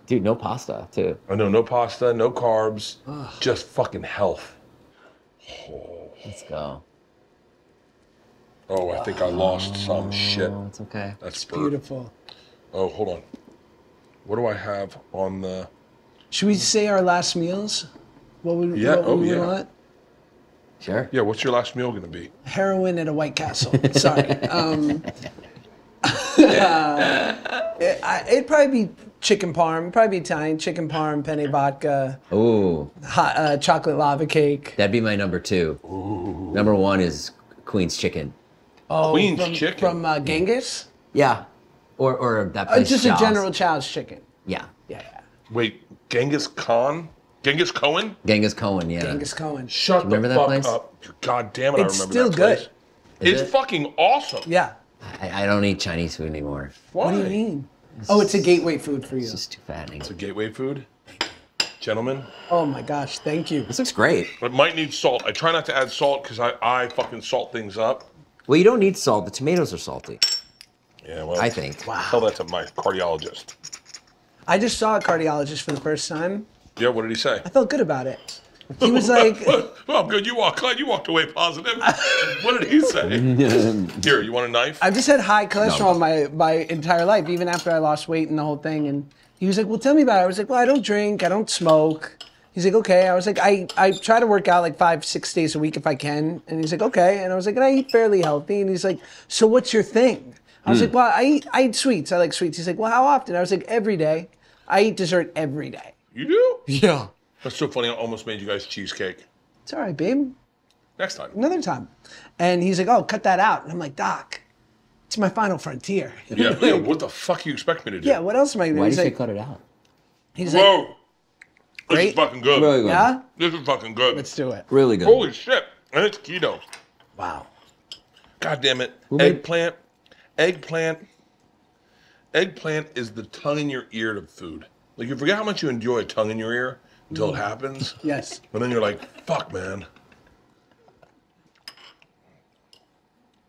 [SPEAKER 1] Dude, no pasta too.
[SPEAKER 2] I know, no pasta, no carbs, just fucking health.
[SPEAKER 1] Let's go.
[SPEAKER 2] Oh, I think I lost some shit.
[SPEAKER 1] Oh, it's okay.
[SPEAKER 2] That's
[SPEAKER 4] Beautiful.
[SPEAKER 2] Oh, hold on. What do I have on the?
[SPEAKER 4] Should we say our last meals? What would
[SPEAKER 2] Yeah,
[SPEAKER 4] what would we
[SPEAKER 2] yeah.
[SPEAKER 4] want?
[SPEAKER 1] Sure.
[SPEAKER 2] Yeah, what's your last meal gonna be?
[SPEAKER 4] Heroin at a White Castle. Sorry. It'd probably be chicken parm. Probably be Italian. Chicken parm, penne vodka,
[SPEAKER 1] Ooh,
[SPEAKER 4] hot, chocolate lava cake.
[SPEAKER 1] that'd be my number 2. Ooh. Number 1 is Queen's chicken.
[SPEAKER 4] Oh,
[SPEAKER 2] Queen's
[SPEAKER 4] from,
[SPEAKER 2] chicken.
[SPEAKER 4] From Genghis?
[SPEAKER 1] Yeah. Or that place.
[SPEAKER 4] Just a
[SPEAKER 1] Shaw's.
[SPEAKER 4] General Chow's chicken.
[SPEAKER 1] Yeah.
[SPEAKER 4] Yeah.
[SPEAKER 2] Wait, Genghis Khan? Genghis Cohen?
[SPEAKER 1] Genghis Cohen, yeah.
[SPEAKER 4] Genghis Cohen.
[SPEAKER 2] Shut the
[SPEAKER 1] remember that
[SPEAKER 2] fuck
[SPEAKER 1] place?
[SPEAKER 2] up. God damn it,
[SPEAKER 4] It's
[SPEAKER 2] I remember
[SPEAKER 4] still
[SPEAKER 2] that
[SPEAKER 4] good.
[SPEAKER 2] place.
[SPEAKER 1] Is
[SPEAKER 2] It's
[SPEAKER 1] it?
[SPEAKER 2] fucking awesome.
[SPEAKER 4] Yeah.
[SPEAKER 1] I don't eat Chinese food anymore.
[SPEAKER 2] Why?
[SPEAKER 4] What do you mean? Oh, it's a gateway food for you.
[SPEAKER 1] It's just too fattening.
[SPEAKER 2] It's a gateway food. Gentlemen,
[SPEAKER 4] Oh my gosh, thank you.
[SPEAKER 1] This looks great.
[SPEAKER 2] it might need salt. I try not to add salt because I fucking salt things up.
[SPEAKER 1] Well, you don't need salt. The tomatoes are salty,
[SPEAKER 2] Yeah, well,
[SPEAKER 1] I think.
[SPEAKER 2] tell that to my cardiologist.
[SPEAKER 4] I just saw a cardiologist for the first time.
[SPEAKER 2] Yeah, what did he say?
[SPEAKER 4] I felt good about it. He was like,
[SPEAKER 2] Well, good. Glad you walked away positive. What did he say? Here, you want a knife?
[SPEAKER 4] I've just had high cholesterol my entire life, even after I lost weight and the whole thing. And he was like, well, tell me about it. I was like, well, I don't drink, I don't smoke. He's like, okay. I was like, I try to work out like 5-6 days a week if I can. And he's like, okay. And I was like, and I eat fairly healthy. And he's like, so what's your thing? I was like, well, I eat sweets. I like sweets. He's like, well, how often? I was like, every day. I eat dessert every day.
[SPEAKER 2] You do?
[SPEAKER 4] Yeah.
[SPEAKER 2] That's so funny. I almost made you guys cheesecake.
[SPEAKER 4] It's all right, babe.
[SPEAKER 2] Next time.
[SPEAKER 4] Another time. And he's like, oh, cut that out. And I'm like, Doc, it's my final frontier.
[SPEAKER 2] Yeah, what the fuck you expect me to do?
[SPEAKER 4] Yeah, what else am I going to do?
[SPEAKER 1] Why
[SPEAKER 4] He's
[SPEAKER 1] did you
[SPEAKER 4] like,
[SPEAKER 1] cut it out?
[SPEAKER 4] he's like,
[SPEAKER 2] Whoa. This
[SPEAKER 4] Great.
[SPEAKER 2] is fucking good.
[SPEAKER 1] Really good.
[SPEAKER 4] yeah?
[SPEAKER 2] This is fucking good.
[SPEAKER 4] Let's do it.
[SPEAKER 1] Really good.
[SPEAKER 2] Holy shit. And it's keto.
[SPEAKER 4] Wow.
[SPEAKER 2] God damn it.
[SPEAKER 1] made-
[SPEAKER 2] Eggplant is the tongue in your ear to food. Like, you forget how much you enjoy a tongue in your ear until it happens.
[SPEAKER 4] Yes.
[SPEAKER 2] And then you're like, fuck, man.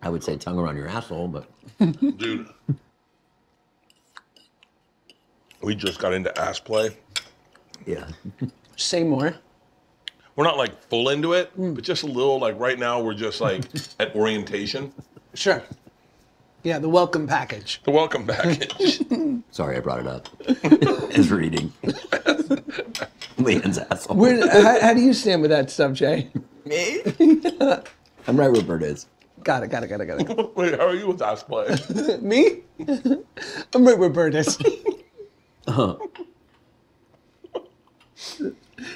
[SPEAKER 1] I would say tongue around your asshole, but
[SPEAKER 2] Dude. We just got into ass play.
[SPEAKER 1] yeah.
[SPEAKER 4] Say more.
[SPEAKER 2] We're not like full into it, but just a little. Like right now, we're just like at orientation.
[SPEAKER 4] Sure. Yeah, the welcome package.
[SPEAKER 2] The welcome package.
[SPEAKER 1] Sorry, I brought it up. Is reading. Leon's asshole.
[SPEAKER 4] How do you stand with that stuff, Jay?
[SPEAKER 1] Me? I'm right where Bert is.
[SPEAKER 4] Got it.
[SPEAKER 2] Wait, how are you with ass play?
[SPEAKER 4] Me? I'm right where Bert is.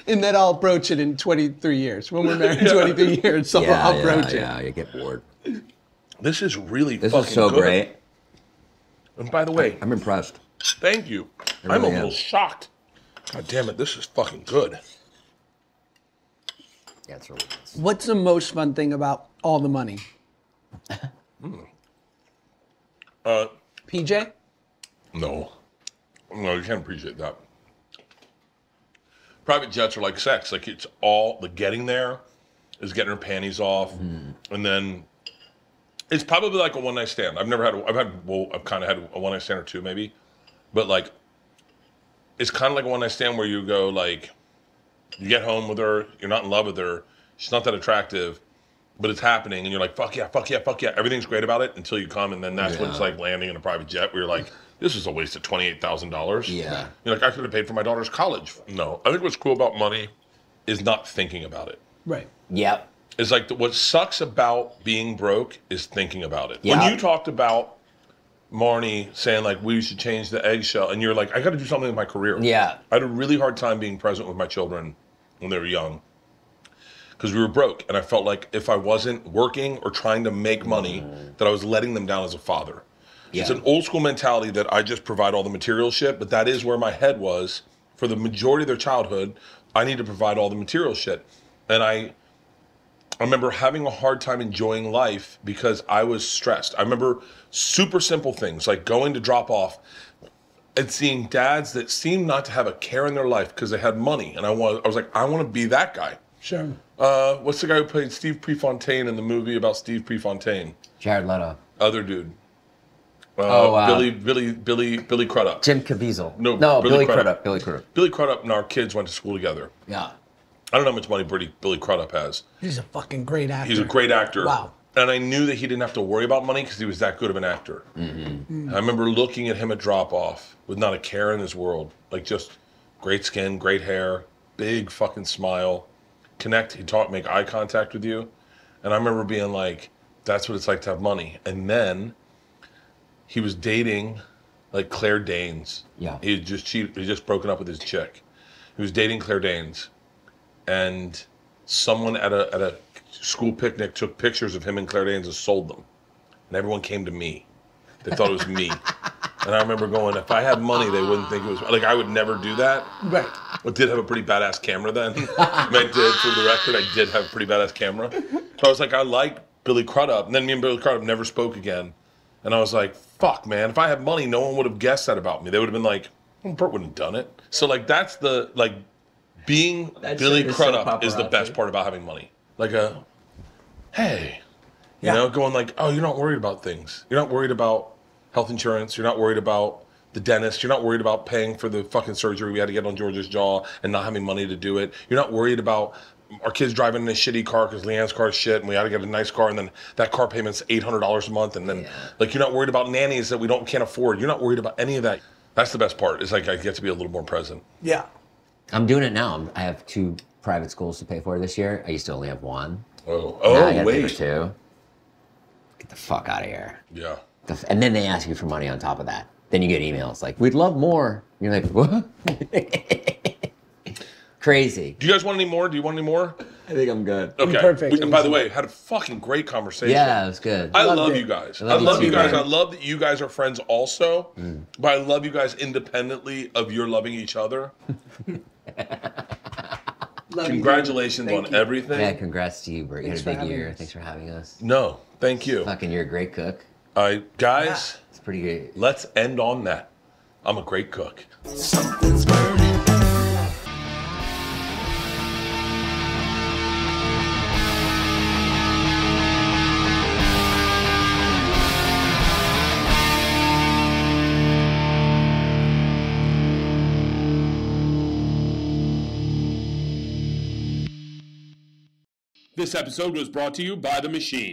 [SPEAKER 4] And then I'll broach it in 23 years. When we're married 23 years, so I'll broach it.
[SPEAKER 1] Yeah, you get bored.
[SPEAKER 2] This is really
[SPEAKER 1] This
[SPEAKER 2] fucking
[SPEAKER 1] is so
[SPEAKER 2] good.
[SPEAKER 1] great.
[SPEAKER 2] And by the way,
[SPEAKER 1] I'm impressed.
[SPEAKER 2] thank you. I'm a
[SPEAKER 1] really
[SPEAKER 2] little
[SPEAKER 1] am.
[SPEAKER 2] shocked. God damn it, this is fucking good.
[SPEAKER 1] Yeah, it's really good.
[SPEAKER 4] What's the most fun thing about all the money? PJ?
[SPEAKER 2] No, you can't appreciate that. Private jets are like sex. Like it's all the getting there is getting her panties off, and then it's probably like a one night stand. I've kind of had a one night stand or two maybe, but like it's kind of like a one night stand where you go like you get home with her, you're not in love with her, she's not that attractive, but it's happening, and you're like, fuck yeah, fuck yeah, fuck yeah. Everything's great about it until you come, and then that's when it's like landing in a private jet where you're like, this is a waste of $28,000.
[SPEAKER 1] Yeah.
[SPEAKER 2] You're like, I could have paid for my daughter's college. No. I think what's cool about money is not thinking about it.
[SPEAKER 4] Right.
[SPEAKER 1] Yep.
[SPEAKER 2] It's like what sucks about being broke is thinking about it.
[SPEAKER 1] Yeah.
[SPEAKER 2] When you talked about Marnie saying like we should change the eggshell, and you're like, I got to do something with my career.
[SPEAKER 1] Yeah.
[SPEAKER 2] I had a really hard time being present with my children when they were young because we were broke, and I felt like if I wasn't working or trying to make money, that I was letting them down as a father.
[SPEAKER 1] Yeah.
[SPEAKER 2] It's an old school mentality that I just provide all the material shit, but that is where my head was for the majority of their childhood. I need to provide all the material shit, and I remember having a hard time enjoying life because I was stressed. I remember super simple things like going to drop off and seeing dads that seemed not to have a care in their life because they had money. And I was like, I want to be that guy.
[SPEAKER 4] Sure.
[SPEAKER 2] What's the guy who played Steve Prefontaine in the movie about Steve Prefontaine?
[SPEAKER 1] Jared Leto.
[SPEAKER 2] Other dude. Billy Crudup.
[SPEAKER 1] Jim Caviezel.
[SPEAKER 2] No,
[SPEAKER 1] Billy
[SPEAKER 2] Crudup.
[SPEAKER 1] Crudup. Billy Crudup.
[SPEAKER 2] Billy Crudup and our kids went to school together.
[SPEAKER 1] Yeah.
[SPEAKER 2] I don't know how much money Billy Crudup has.
[SPEAKER 4] He's a fucking great actor.
[SPEAKER 2] He's a great actor.
[SPEAKER 4] Wow.
[SPEAKER 2] And I knew that he didn't have to worry about money because he was that good of an actor. I remember looking at him at drop-off with not a care in his world. Like just great skin, great hair, big fucking smile. He'd talk, make eye contact with you. And I remember being like, that's what it's like to have money. And then he was dating like Claire Danes.
[SPEAKER 1] Yeah.
[SPEAKER 2] He had just broken up with his chick. He was dating Claire Danes. And someone at a school picnic took pictures of him and Claire Danes and sold them. And everyone came to me. They thought it was me. And I remember going, if I had money, they wouldn't think it was, like I would never do that.
[SPEAKER 4] Right.
[SPEAKER 2] I did have a pretty badass camera then. I did, for the record, I did have a pretty badass camera. So I was like, I like Billy Crudup. And then me and Billy Crudup never spoke again. And I was like, fuck, man, if I had money, no one would have guessed that about me. They would have been like, well, Bert wouldn't have done it. So like, that's the, like, being Billy Crudup is the best part about having money. Like hey, you know, going like, oh, you're not worried about things. You're not worried about health insurance. You're not worried about the dentist. You're not worried about paying for the fucking surgery we had to get on George's jaw and not having money to do it. You're not worried about our kids driving in a shitty car because Leanne's car is shit and we had to get a nice car and then that car payment's $800 a month and then like you're not worried about nannies that we can't afford. You're not worried about any of that. That's the best part. Is like I get to be a little more present.
[SPEAKER 4] Yeah.
[SPEAKER 1] I'm doing it now. I have 2 private schools to pay for this year. I used to only have 1. Now I
[SPEAKER 2] Oh,
[SPEAKER 1] gotta pay
[SPEAKER 2] wait.
[SPEAKER 1] for 2. Get the fuck out of here.
[SPEAKER 2] Yeah.
[SPEAKER 1] And then they ask you for money on top of that. Then you get emails like, we'd love more. You're like, what? Crazy.
[SPEAKER 2] Do you guys want any more? Do you want any more?
[SPEAKER 1] I think I'm good.
[SPEAKER 2] Okay.
[SPEAKER 4] Perfect.
[SPEAKER 2] And by the way, had a fucking great conversation.
[SPEAKER 1] Yeah, it was good.
[SPEAKER 2] I
[SPEAKER 4] Loved
[SPEAKER 2] love
[SPEAKER 4] it.
[SPEAKER 2] you guys.
[SPEAKER 1] I love you
[SPEAKER 2] you
[SPEAKER 1] too,
[SPEAKER 2] guys.
[SPEAKER 1] man.
[SPEAKER 2] I love that you guys are friends also. But I love you guys independently of your loving each other. Congratulations
[SPEAKER 4] Thank
[SPEAKER 2] on
[SPEAKER 4] you.
[SPEAKER 2] everything.
[SPEAKER 1] Yeah, congrats to you, Bert. You
[SPEAKER 4] Thanks
[SPEAKER 1] had
[SPEAKER 4] for
[SPEAKER 1] a big
[SPEAKER 4] having
[SPEAKER 1] year.
[SPEAKER 4] us.
[SPEAKER 1] Thanks for having us.
[SPEAKER 2] No, thank you.
[SPEAKER 1] Fucking, you're a great cook.
[SPEAKER 2] Guys,
[SPEAKER 1] It's pretty great.
[SPEAKER 2] let's end on that. I'm a great cook.
[SPEAKER 3] Something's burning.
[SPEAKER 2] This episode was brought to you by The Machine.